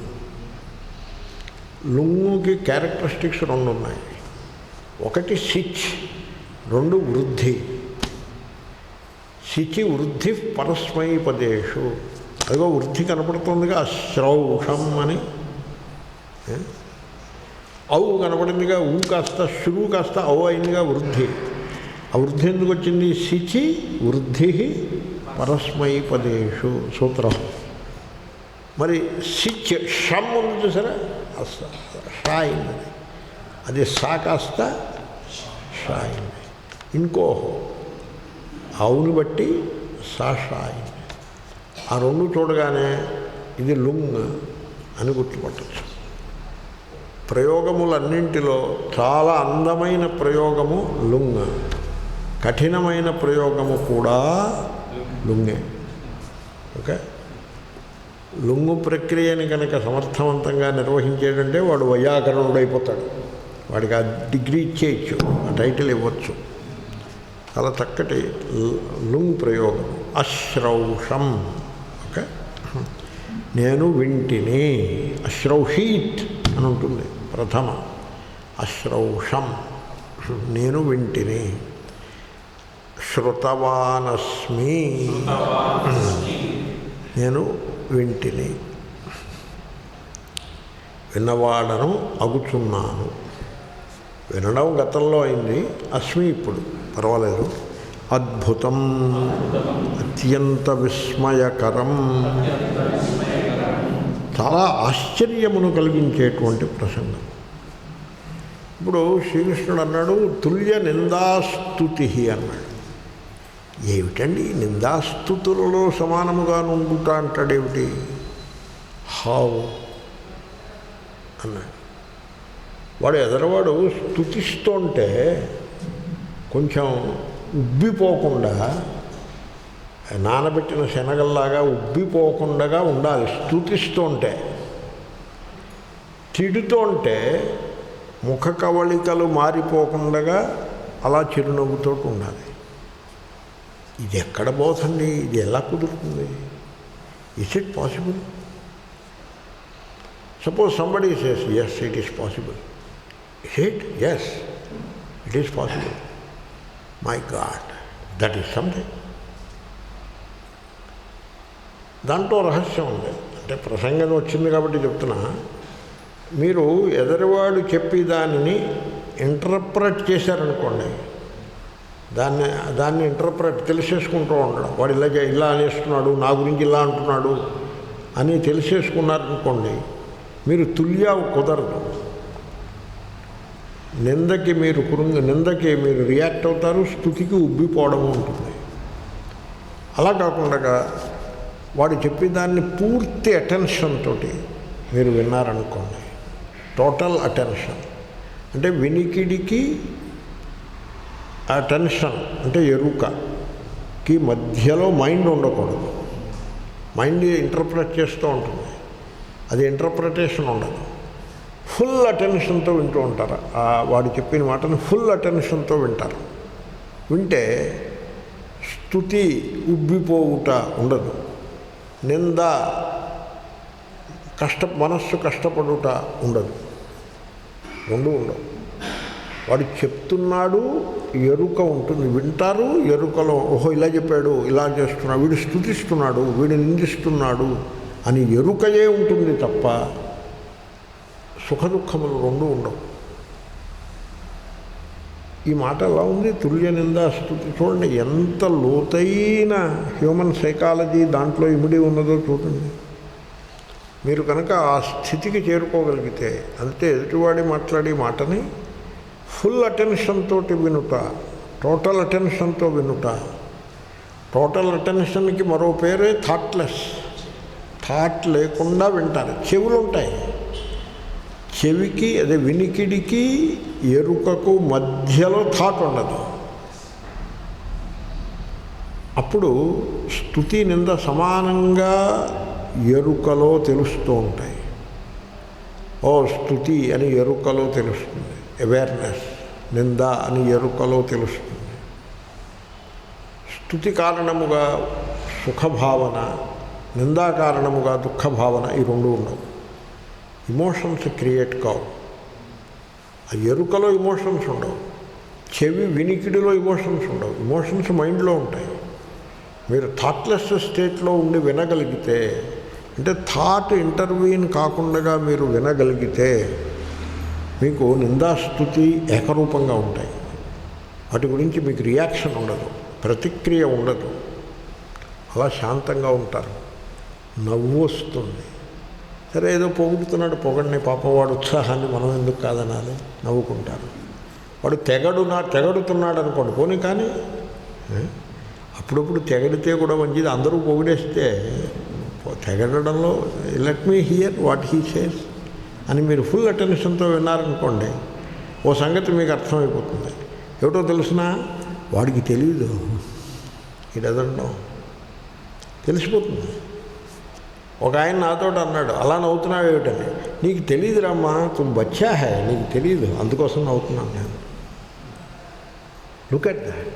లుంగుకి క్యారెక్టరిస్టిక్స్ 2 ఉన్నాయి. ఒకటి సిచ్, 2 వృద్ధి. శిచి వృద్ధి పరస్మైపదేషు. అదిగో వృద్ధి కనపడుతుందిగా, అశ్రౌషం అని. ఔ కనపడిందిగా, ఊ కాస్త శ్రు కాస్త ఔ అయిందిగా వృద్ధి. ఆ వృద్ధి ఎందుకు వచ్చింది? శిచి వృద్ధి పరస్మైపదేషు సూత్రం. మరి సిచ్ షమ్ ఉంది చూసారా, షా అయింది. అది సా కాస్త షా అయింది. ఇంకో అవును బట్టి సా షా అయింది. ఆ 2 చూడగానే ఇది లుంగ్ అని గుర్తుపట్టచ్చు. ప్రయోగములన్నింటిలో చాలా అందమైన ప్రయోగము లుంగ్, కఠినమైన ప్రయోగము కూడా లుంగే. ఓకే, లుంగు ప్రక్రియని కనుక సమర్థవంతంగా నిర్వహించేటంటే వాడు వైయాకరణుడు అయిపోతాడు. వాడికి ఆ డిగ్రీ ఇచ్చేయచ్చు, ఆ టైటిల్ ఇవ్వచ్చు. చాలా చక్కటి లుంగ్ ప్రయోగం. అశ్రౌషం. ఓకే, నేను వింటిని. అశ్రౌషీత్ అని ఉంటుంది ప్రథమ. అశ్రౌషం, నేను వింటిని. శ్రుతవానస్మి, నేను వింటిని, విన్నవాడను అగుచున్నాను. వినడం గతంలో అయింది, అస్మి ఇప్పుడు పర్వాలేదు. అద్భుతం, అత్యంత విస్మయకరం, చాలా ఆశ్చర్యమును కలిగించేటువంటి ప్రసంగం. ఇప్పుడు శ్రీకృష్ణుడు అన్నాడు తుల్య నిందాస్తుతి అన్నాడు. ఏమిటండి నిందాస్తుతులలో సమానముగా నుండుట అంటాడేమిటి? హౌ అన్నాడు. వాడు ఎదరవాడు స్తుతిస్తుంటే కొంచెం ఉబ్బిపోకుండా, నానబెట్టిన శనగల్లాగా ఉబ్బిపోకుండా ఉండాలి స్తుతిస్తుంటే. తిడుతుంటే ముఖ కవళికలు మారిపోకుండా అలా చిరునవ్వుతో ఉండాలి. ఇది ఎక్కడ బోధండి? ఇది ఎలా కుదురుతుంది? Is it possible? Suppose somebody says yes it is possible. Is it? Yes it is possible. My god, that is something. దాంట్లో రహస్యం ఉంది. అంటే ప్రసంగం వచ్చింది కాబట్టి చెప్తున్నా. మీరు ఎదరివాడు చెప్పి దానిని ఇంటర్ప్రెట్ చేశారనుకోండి, దాన్ని ఇంటర్ప్రెట్ తెలిసేసుకుంటూ ఉండడం. వాడు ఇలా అనేస్తున్నాడు, నా గురించి ఇలా అంటున్నాడు అని తెలిసేసుకున్నారనుకోండి, మీరు తుల్య కుదరదు. నిందకి మీరు రియాక్ట్ అవుతారు, స్తుతికి ఉబ్బిపోవడం ఉంటుంది. అలా కాకుండా వాడు చెప్పేదాన్ని పూర్తి అటెన్షన్ తోటి మీరు విన్నారనుకోండి, టోటల్ అటెన్షన్ అంటే వినికిడికి అటెన్షన్ అంటే ఎరుకకి మధ్యలో మైండ్ ఉండకూడదు. మైండ్ ఇంటర్ప్రెట్ చేస్తూ ఉంటుంది, అది ఇంటర్ప్రిటేషన్ ఉండదు. ఫుల్ అటెన్షన్తో వింటూ ఉంటారు. వాడు చెప్పిన మాటని ఫుల్ అటెన్షన్తో వింటారు. వింటే స్తుతి ఉబ్బిపోవుట ఉండదు, నింద మనస్సు కష్టపడుట ఉండదు, రెండు ఉండవు. వాడు చెప్తున్నాడు, ఎరుక ఉంటుంది, వింటారు. ఎరుకలో ఓహో ఇలా చెప్పాడు, ఇలా చేస్తున్నాడు, వీడు స్తుతిస్తున్నాడు, వీడు నిందిస్తున్నాడు అని ఎరుకయే ఉంటుంది తప్ప సుఖదుఖములు రెండు ఉండవు. ఈ మాట ఎలా ఉంది? తుల్య నిందా స్తుతి. చూడండి ఎంత లోతైన హ్యూమన్ సైకాలజీ దాంట్లో ఇమిడి ఉన్నదో చూడండి. మీరు కనుక ఆ స్థితికి చేరుకోగలిగితే, అంటే ఎదుటివాడి మాట్లాడే మాటని ఫుల్ అటెన్షన్తో వినుట, టోటల్ అటెన్షన్తో వినుట. టోటల్ అటెన్షన్కి మరో పేరే థాట్లెస్. థాట్ లేకుండా వింటారు. చెవులు ఉంటాయి, చెవికి అదే వినికిడికి ఎరుకకు మధ్యలో థాట్ ఉండదు. అప్పుడు స్తుతి నింద సమానంగా ఎరుకలో తెలుస్తూ ఉంటాయి. ఓ స్తుతి అని ఎరుకలో తెలుస్తుంది, అవేర్నెస్. నింద అని ఎరుకలో తెలుస్తుంది. స్తుతి కారణముగా సుఖభావన, నిందా కారణముగా దుఃఖభావన, ఈ రెండు ఉండవు. ఇమోషన్స్ క్రియేట్ కావు. ఆ ఎరుకలో ఇమోషన్స్ ఉండవు, చెవి వినికిడిలో ఇమోషన్స్ ఉండవు. ఇమోషన్స్ మైండ్లో ఉంటాయి. మీరు థాట్లెస్ స్టేట్లో ఉండి వినగలిగితే, అంటే థాట్ ఇంటర్వ్యూన్ కాకుండా మీరు వినగలిగితే మీకు నిందాస్తుతి ఏకరూపంగా ఉంటాయి. వాటి గురించి మీకు రియాక్షన్ ఉండదు, ప్రతిక్రియ ఉండదు. అలా శాంతంగా ఉంటారు. నవ్వు వస్తుంది. సరే ఏదో పొగుడుతున్నాడు, పొగడిని, పాపం వాడు ఉత్సాహాన్ని మనం ఎందుకు కాదనాలి, నవ్వుకుంటారు. వాడు తెగడుతున్నాడు అనుకోండి, పోనీ కానీ అప్పుడప్పుడు తెగడితే కూడా మంచిది. అందరూ పొగిడేస్తే తెగడంలో let me hear what he says అని మీరు ఫుల్ అటెన్షన్తో విన్నారనుకోండి, ఓ సంగతి మీకు అర్థమైపోతుంది. ఏమిటో తెలిసిన వాడికి తెలియదు, ఈ డజంట్ నో, తెలిసిపోతుంది. ఒక ఆయన నాతో అన్నాడు, అలా నవ్వుతున్నావు ఏమిటని. నీకు తెలియదురమ్మా, తుమ్ బచ్చా హై, నీకు తెలియదు, అందుకోసం నవ్వుతున్నాను నేను. Look at that.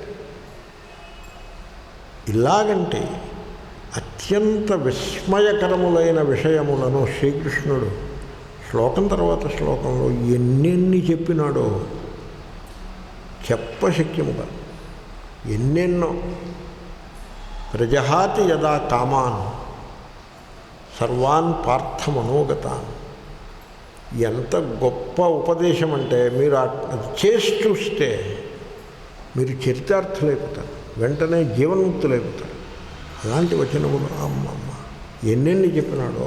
ఇలాగంటే అత్యంత విస్మయకరములైన విషయములను శ్రీకృష్ణుడు శ్లోకం తర్వాత శ్లోకంలో ఎన్నెన్ని చెప్పినాడో చెప్పశక్యముగా. ఎన్నెన్నో. ప్రజహాతి యదా కామాన్ సర్వాన్ పార్థమనోగతాన్. ఎంత గొప్ప ఉపదేశం అంటే, మీరు చేసి చూస్తే మీరు చరితార్థులైపోతారు, వెంటనే జీవన్ముక్తులైపోతారు. అలాంటి వచనములు అమ్మమ్మ ఎన్నెన్ని చెప్పినాడో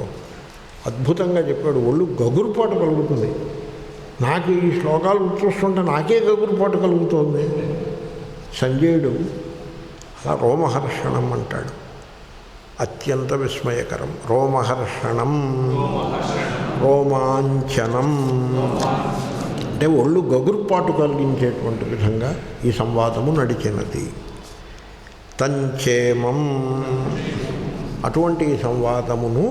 అద్భుతంగా చెప్పాడు. ఒళ్ళు గగురుపాటు కలుగుతుంది. నాకు ఈ శ్లోకాలు చూస్తుంటే నాకే గగురుపాటు కలుగుతుంది. సంజయుడు అలా రోమహర్షణం అంటాడు. అత్యంత విస్మయకరం. రోమహర్షణం, రోమాంచనం అంటే ఒళ్ళు గగురుపాటు కలిగించేటువంటి విధంగా ఈ సంవాదము నడిచినది. తంచేమం, అటువంటి సంవాదమును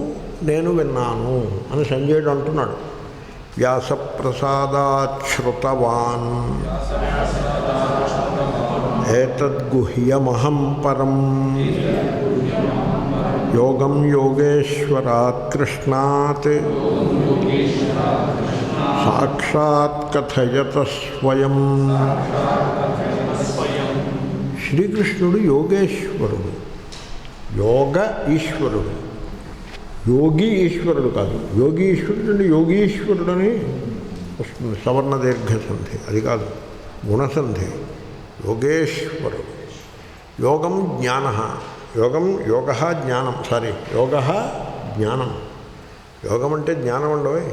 నేను విన్నాను అని సంజయుడు అంటున్నాడు. వ్యాసప్రసాదాత్ శ్రుతవాన్ ఏతద్గుహ్యమహం పరం యోగం యోగేశ్వరాత్ కృష్ణాత్ సాక్షాత్ కథయత స్వయం. శ్రీకృష్ణుడు యోగేశ్వరుడు, యోగ ఈశ్వరుడు. యోగి ఈశ్వరుడు కాదు. యోగి ఈశ్వరుడు అంటే యోగీశ్వరుడని వస్తుంది, సవర్ణ దీర్ఘ సంధి, అది కాదు, గుణసంధి. యోగేశ్వరుడు. యోగం జ్ఞాన, యోగం యోగ జ్ఞానం, యోగ జ్ఞానం. యోగం అంటే జ్ఞానం అండవే.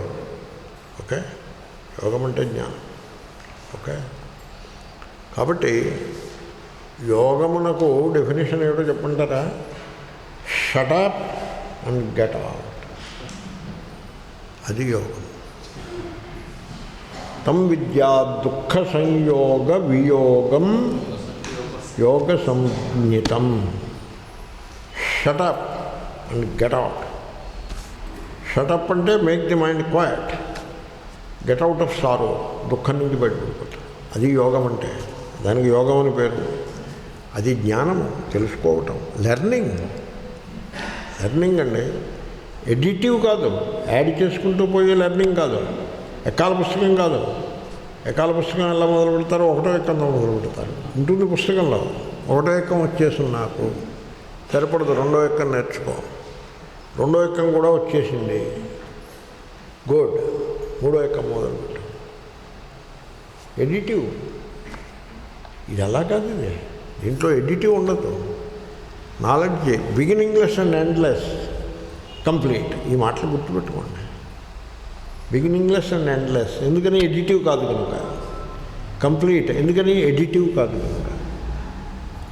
ఓకే, యోగం అంటే జ్ఞానం. ఓకే, కాబట్టి యోగమునకు డెఫినేషన్ ఏమిటో చెప్పంటారా? Shut up and get out. అది యోగం. తం విద్యా దుఃఖ సంయోగ వియోగం యోగ సంజ్ఞితం. Shut up and get out. Shut up అంటే make the mind quiet, get out of sorrow, దుఃఖం నుంచి బయటపడిపోతాం. అది యోగం అంటే. దానికి యోగం అని పేరు. అది జ్ఞానము, తెలుసుకోవటం, లెర్నింగ్. లెర్నింగ్ అండి, ఎడిటివ్ కాదు, యాడ్ చేసుకుంటూ పోయే లెర్నింగ్ కాదు, ఎక్కాల పుస్తకం కాదు. ఎక్కాల పుస్తకం ఎలా మొదలు పెడతారో ఒకటో ఎక్కంతో మొదలు పెడతారు. ఉంటుంది పుస్తకంలో, ఒకటో ఎక్కం వచ్చేసింది నాకు, సరిపడదు, రెండో ఎక్కం నేర్చుకో, రెండో ఎక్కం కూడా వచ్చేసింది, గుడ్, మూడో ఎక్కం మొదలుపెట్టు. ఎడిటివ్. ఇది అలా కాదు, ఇది దీంట్లో ఎడిటివ్ ఉండదు. Knowledge beginningless and endless, complete. ఈ మాటలు గుర్తుపెట్టుకోండి. బిగినింగ్లెస్ అండ్ ఎండ్లెస్ ఎందుకని? ఎడిటివ్ కాదు కనుక. కంప్లీట్ ఎందుకని? ఎడిటివ్ కాదు కనుక.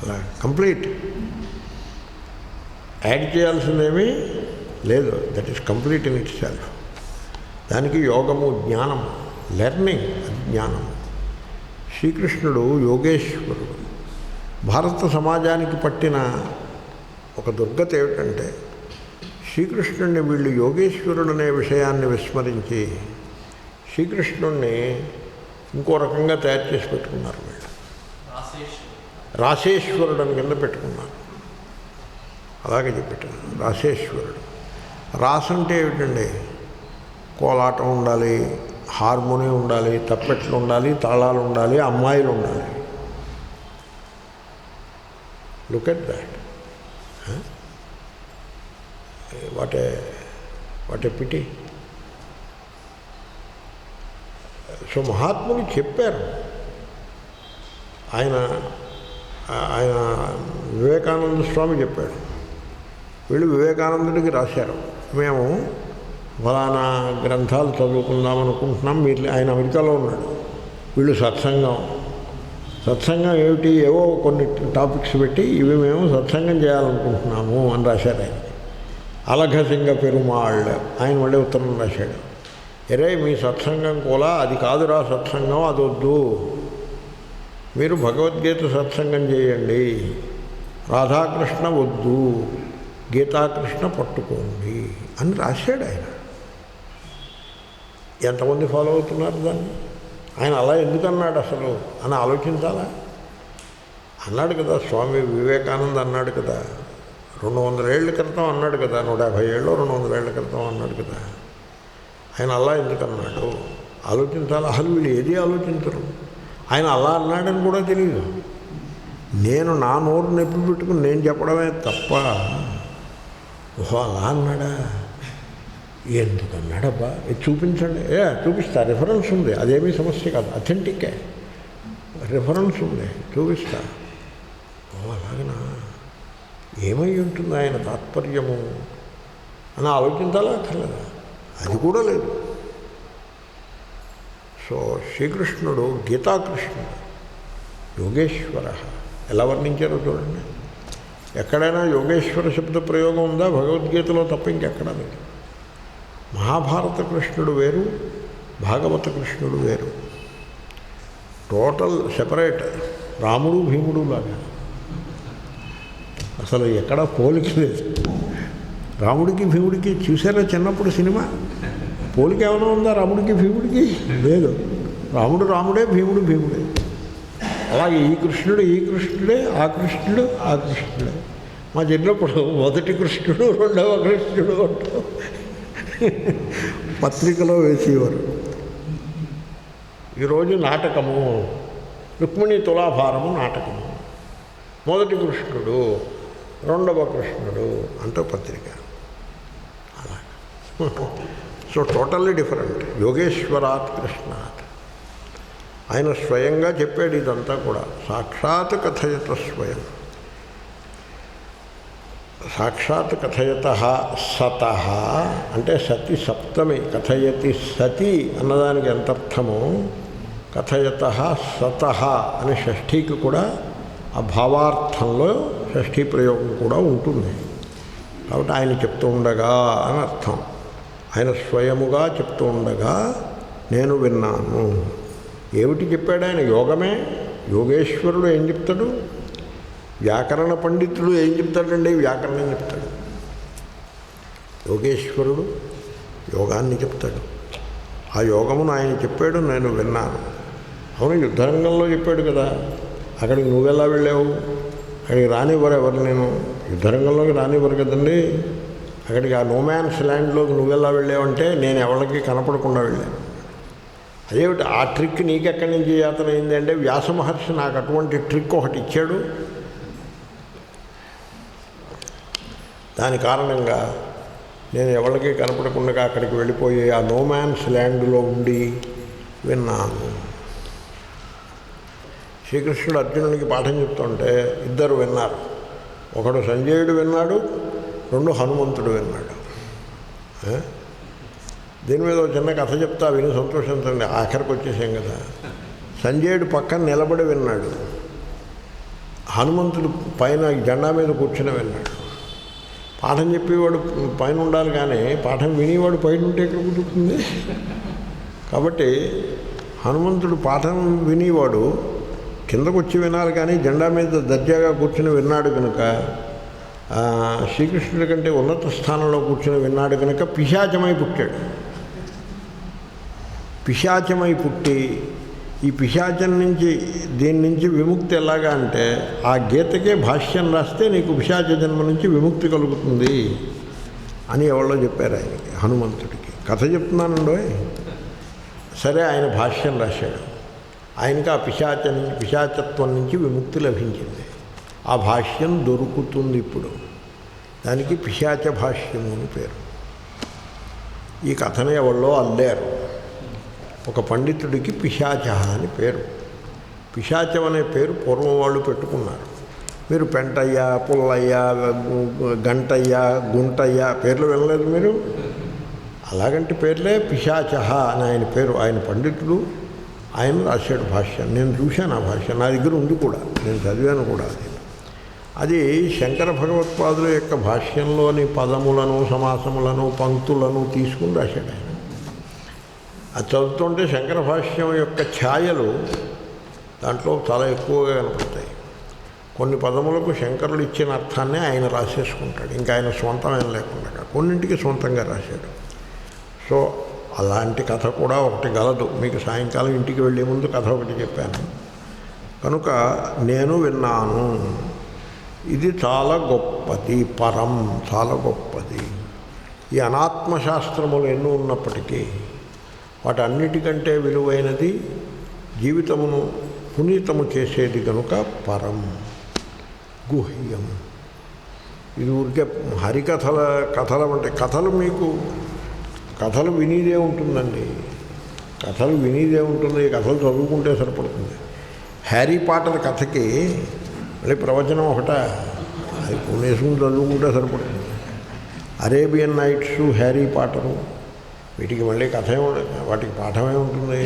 అలా కంప్లీట్, యాడ్ చేయాల్సిందేమీ లేదు. That is complete in it self. దానికి యోగము, జ్ఞానము, లెర్నింగ్, అది జ్ఞానం. శ్రీకృష్ణుడు యోగేశ్వరుడు. భారత సమాజానికి పట్టిన ఒక దుర్గతి ఏమిటంటే, శ్రీకృష్ణుడిని వీళ్ళు యోగేశ్వరుడు అనే విషయాన్ని విస్మరించి శ్రీకృష్ణుడిని ఇంకో రకంగా తయారు చేసి పెట్టుకున్నారు. వీళ్ళు రాసేశ్వరుడు అని కింద పెట్టుకున్నారు. అలాగే చెప్పారు, రాసేశ్వరుడు. రాస్ అంటే ఏమిటండి? కోలాటం ఉండాలి, హార్మోనియం ఉండాలి, తప్పెట్లు ఉండాలి, తాళాలు ఉండాలి, అమ్మాయిలు ఉండాలి. Look at that. What a pity. So మహాత్ములు చెప్పారు. ఆయన వివేకానంద స్వామి చెప్పాడు. వీళ్ళు వివేకానందుడికి రాశారు, మేము ఫలానా గ్రంథాలు చదువుకుందాం అనుకుంటున్నాం, మీరు, ఆయన అమెరికాలో ఉన్నాడు, వీళ్ళు సత్సంగం ఏమిటి, ఏవో కొన్ని టాపిక్స్ పెట్టి ఇవి మేము సత్సంగం చేయాలనుకుంటున్నాము అని రాశారు. ఆయన అలఘసింగ పెరుమాళ్ళు, ఆయన మళ్ళీ ఉత్తరం రాశాడు, ఎరే మీ సత్సంగం కూడా అది కాదురా సత్సంగం, అది వద్దు, మీరు భగవద్గీత సత్సంగం చేయండి, రాధాకృష్ణ వద్దు, గీతాకృష్ణ పట్టుకోండి అని రాశాడు ఆయన. ఎంతమంది ఫాలో అవుతున్నారు దాన్ని? ఆయన అలా ఎందుకన్నాడు అసలు అని ఆలోచించాలా? అన్నాడు కదా స్వామి వివేకానంద, అన్నాడు కదా 200 ఏళ్ళ క్రితం అన్నాడు కదా, 150 ఏళ్ళు 200 ఏళ్ళ క్రితం అన్నాడు కదా. ఆయన అలా ఎందుకన్నాడు ఆలోచించాలా? అసలు వీళ్ళు ఏది ఆలోచించరు. ఆయన అలా అన్నాడని కూడా తెలియదు. నేను నా నోరు నొప్పి పెట్టుకుని నేను చెప్పడమే తప్ప, ఓహో అలా అన్నాడా, ఎందుకన్నాడబ్బా, ఇది చూపించండి, చూపిస్తా, రిఫరెన్స్ ఉంది, అదేమీ సమస్య కాదు, అథెంటిక్కే, రిఫరెన్స్ ఉంది, చూపిస్తా. ఓ అలాగనా, ఏమై ఉంటుంది ఆయన తాత్పర్యము అని ఆలోచించాలా అక్కర్లేదా? అది కూడా లేదు. సో శ్రీకృష్ణుడు గీతాకృష్ణుడు, యోగేశ్వర. ఎలా వర్ణించారో చూడండి. ఎక్కడైనా యోగేశ్వర శబ్ద ప్రయోగం ఉందా? భగవద్గీతలో తప్ప ఇంకెక్కడా లేదు. మహాభారత కృష్ణుడు వేరు, భాగవత కృష్ణుడు వేరు, టోటల్ సెపరేట్. రాముడు భీముడు లాగా అసలు ఎక్కడా పోలిక లేదు. రాముడికి భీముడికి చూసారా చిన్నప్పుడు సినిమా? పోలిక ఏమైనా ఉందా రాముడికి భీముడికి? లేదు. రాముడు రాముడే, భీముడు భీముడే. అలాగే ఈ కృష్ణుడు ఈ కృష్ణుడే, ఆ కృష్ణుడు ఆ కృష్ణుడే. మా చిన్నప్పుడు మొదటి కృష్ణుడు రెండవ కృష్ణుడు అంటూ పత్రికలో వేసేవారు. ఈరోజు నాటకము, రుక్మిణి తులాభారము నాటకము, మొదటి కృష్ణుడు రెండవ కృష్ణుడు అంటూ పత్రిక. అలా సో టోటల్లీ డిఫరెంట్. యోగేశ్వరాత్ కృష్ణాత్. ఆయన స్వయంగా చెప్పాడు ఇదంతా కూడా. సాక్షాత్ కథయత స్వయం, సాక్షాత్ కథయత సత అంటే సతి సప్తమి, కథయతి సతి అన్నదానికి ఎంత అర్థమో కథయత సత అనే షష్ఠీకి కూడా ఆ భావార్థంలో షష్ఠీ ప్రయోగం కూడా ఉంటుంది. కాబట్టి ఆయన చెప్తూ ఉండగా అని అర్థం. ఆయన స్వయముగా చెప్తూ ఉండగా నేను విన్నాను. ఏమిటి చెప్పాడు ఆయన? యోగమే. యోగేశ్వరుడు ఏం చెప్తాడు? వ్యాకరణ పండితుడు ఏం చెప్తాడండి? వ్యాకరణం చెప్తాడు. యోగేశ్వరుడు యోగాన్ని చెప్తాడు. ఆ యోగమును ఆయన చెప్పాడు, నేను విన్నాను. అవును, యుద్ధరంగంలో చెప్పాడు కదా. అక్కడికి నువ్వెలా వెళ్ళావు? అక్కడికి రానివ్వరు ఎవరు, నేను యుద్ధరంగంలోకి రానివ్వరు కదండి. అక్కడికి ఆ నోమ్యాన్స్ ల్యాండ్లోకి నువ్వెలా వెళ్ళావంటే నేను ఎవరికి కనపడకుండా వెళ్ళాను. అదేమిటి ఆ ట్రిక్ నీకెక్కడి నుంచి యాతన అయింది అంటే వ్యాస మహర్షి నాకు అటువంటి ట్రిక్ ఒకటి ఇచ్చాడు. దాని కారణంగా నేను ఎవరికి కనపడకుండా అక్కడికి వెళ్ళిపోయి ఆ నోమ్యాన్స్ ల్యాండ్లో ఉండి విన్నాను. శ్రీకృష్ణుడు అర్జునుడికి పాఠం చెప్తుంటే ఇద్దరు విన్నారు. ఒకడు సంజయుడు విన్నాడు, రెండు హనుమంతుడు విన్నాడు. దీని మీద ఒక చిన్న కథ చెప్తా, విని సంతోషించండి. ఆఖరికి వచ్చేసాం కదా. సంజయుడు పక్కన నిలబడి విన్నాడు, హనుమంతుడు పైన జెండా మీద కూర్చుని విన్నాడు. పాఠం చెప్పేవాడు పైన ఉండాలి, కానీ పాఠం వినేవాడు పైన ఉంటే ఎక్కడ కుదురుతుంది? కాబట్టి హనుమంతుడు పాఠం వినేవాడు కిందకు వచ్చి వినాలి, కానీ జెండా మీద దర్జాగా కూర్చుని విన్నాడు కనుక, శ్రీకృష్ణుడి కంటే ఉన్నత స్థానంలో కూర్చుని విన్నాడు కనుక పిశాచమై పుట్టాడు. పిశాచమై పుట్టి ఈ పిశాచం నుంచి దీని నుంచి విముక్తి ఎలాగా అంటే ఆ గీతకే భాష్యం రాస్తే నీకు పిశాచ జన్మ నుంచి విముక్తి కలుగుతుంది అని ఎవరో చెప్పారు ఆయనకి, హనుమంతుడికి. కథ చెప్తున్నానండో. సరే, ఆయన భాష్యం రాశాడు. ఆయనకి ఆ పిశాచత్వం నుంచి విముక్తి లభించింది. ఆ భాష్యం దొరుకుతుంది ఇప్పుడు. దానికి పిశాచ భాష్యము అని పేరు. ఈ కథను ఎవరో అల్లారు. ఒక పండితుడికి పిశాచ అని పేరు. పిశాచం అనే పేరు పూర్వం వాళ్ళు పెట్టుకున్నారు. మీరు పెంటయ్య, పుల్లయ్య, గంటయ్య, గుంటయ్య పేర్లు వినలేదు మీరు? అలాగంటి పేర్లే పిశాచ అని ఆయన పేరు. ఆయన పండితుడు, ఆయన రాశాడు భాష్యం. నేను చూశాను ఆ భాష్యం, నా దగ్గర ఉంది కూడా, నేను చదివాను కూడా. అది శంకర భగవత్పాదుల యొక్క భాష్యంలోని పదములను, సమాసములను, పంక్తులను తీసుకుని రాశాడు ఆయన. అది చదువుతుంటే శంకర భాష్యం యొక్క ఛాయలు దాంట్లో చాలా ఎక్కువగా కనపడతాయి. కొన్ని పదములకు శంకరులు ఇచ్చిన అర్థాన్ని ఆయన రాసేసుకుంటాడు, ఇంకా ఆయన స్వంతమైన లేకుండా. కొన్నింటికి స్వంతంగా రాశాడు. సో అలాంటి కథ కూడా ఒకటి గలదు. మీకు సాయంకాలం ఇంటికి వెళ్ళే ముందు కథ ఒకటి చెప్పాను కనుక నేను విన్నాను. ఇది చాలా గొప్పది, పరం, చాలా గొప్పది. ఈ అనాత్మశాస్త్రములు ఎన్నో ఉన్నప్పటికీ వాటన్నిటికంటే విలువైనది జీవితమును పునీతము చేసేది కనుక పరం, గుహ్యం. ఇది ఊరికే కథల అంటే కథలు మీకు కథలు వినీదే ఉంటుందండి. కథలు వినీదే ఉంటుంది, కథలు చదువుకుంటే సరిపడుతుంది. హ్యారీ పాటర్ కథకి మళ్ళీ ప్రవచనం ఒకట, అది కొనేసుకుని చదువుకుంటే సరిపడుతుంది. అరేబియన్ నైట్స్, హ్యారీ పాటరు, వీటికి మళ్ళీ కథ వాటికి పాఠమే ఉంటుంది.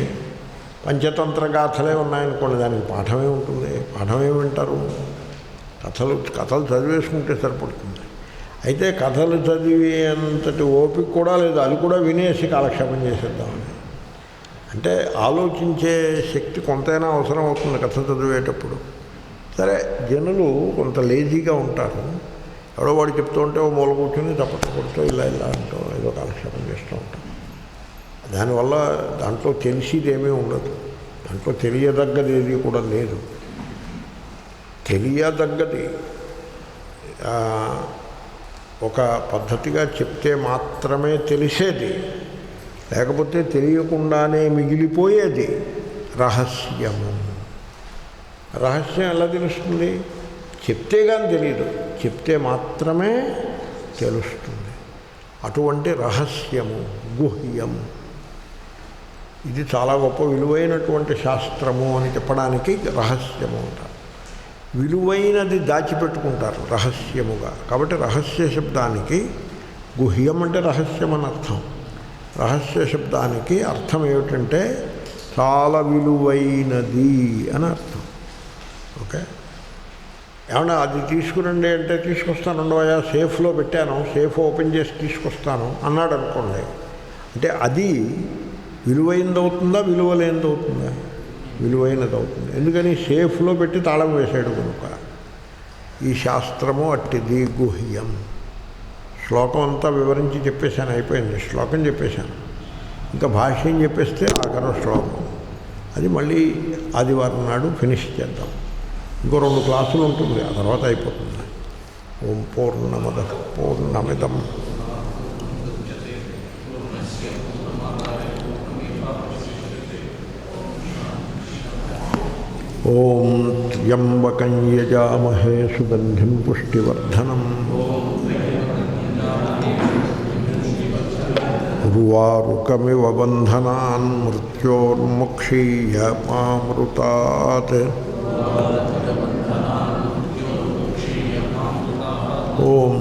పంచతంత్ర గాథలే ఉన్నాయనుకోండి, దానికి పాఠమే ఉంటుంది. పాఠమే వింటారు. కథలు చదివేసుకుంటే సరిపడుతుంది. అయితే కథలు చదివి అంతటి ఓపిక కూడా లేదు, అది కూడా వినేసి కాలక్షేపం చేసేద్దామని. అంటే ఆలోచించే శక్తి కొంతైనా అవసరం అవుతుంది కథ చదివేటప్పుడు. సరే, జనులు కొంత లేజీగా ఉంటారు. ఎవడో వాడు చెప్తూ ఉంటే ఓ మూల కూర్చొని చప్పట్లు కొడుతూ ఇలా అంటూ ఏదో కాలక్షేపం చేస్తూ ఉంటాం. దానివల్ల దాంట్లో తెలిసిదేమీ ఉండదు. దాంట్లో తెలియదగ్గది ఏది కూడా లేదు. తెలియదగ్గది ఒక పద్ధతిగా చెప్తే మాత్రమే తెలిసేది, లేకపోతే తెలియకుండానే మిగిలిపోయేది రహస్యము. రహస్యం ఎలా తెలుస్తుంది? చెప్తే కానీ తెలియదు, చెప్తే మాత్రమే తెలుస్తుంది. అటువంటి రహస్యము, గుహ్యం, ఇది చాలా గొప్ప విలువైనటువంటి శాస్త్రము అని చెప్పడానికి రహస్యము అంటారు. విలువైనది దాచిపెట్టుకుంటారు రహస్యముగా. కాబట్టి రహస్య శబ్దానికి గుహ్యం అంటే రహస్యం అని అర్థం. రహస్య శబ్దానికి అర్థం ఏమిటంటే చాలా విలువైనది అని అర్థం. ఓకే, ఏమన్నా అది తీసుకురండి అంటే తీసుకొస్తాను అయ్యా, సేఫ్లో పెట్టాను, సేఫ్ ఓపెన్ చేసి తీసుకొస్తాను అన్నాడు అనుకోండి, అంటే అది విలువైనది అవుతుందా విలువలేనిది అవుతుందా? విలువైనది అవుతుంది. ఎందుకని సేఫ్లో పెట్టి తాళం వేసాడు కనుక. ఈ శాస్త్రము అట్టిది గుహ్యం. శ్లోకం అంతా వివరించి చెప్పేశాను, అయిపోయింది. శ్లోకం చెప్పేశాను, ఇంకా భాష్యం చెప్పేస్తే ఆఖరి శ్లోకం. అది మళ్ళీ ఆదివారం నాడు ఫినిష్ చేద్దాం. ఇంకో 2 క్లాసులు ఉంటుంది, ఆ తర్వాత అయిపోతుంది. ఓం పూర్ణమద పూర్ణమిదం ఓం త్ర్యంబకం యజామహే సుగంధిం పుష్టివర్ధనం ఉర్వారుకమివ బంధనాన్ మృత్యోర్ముక్షీయమామృతాత్. ఓం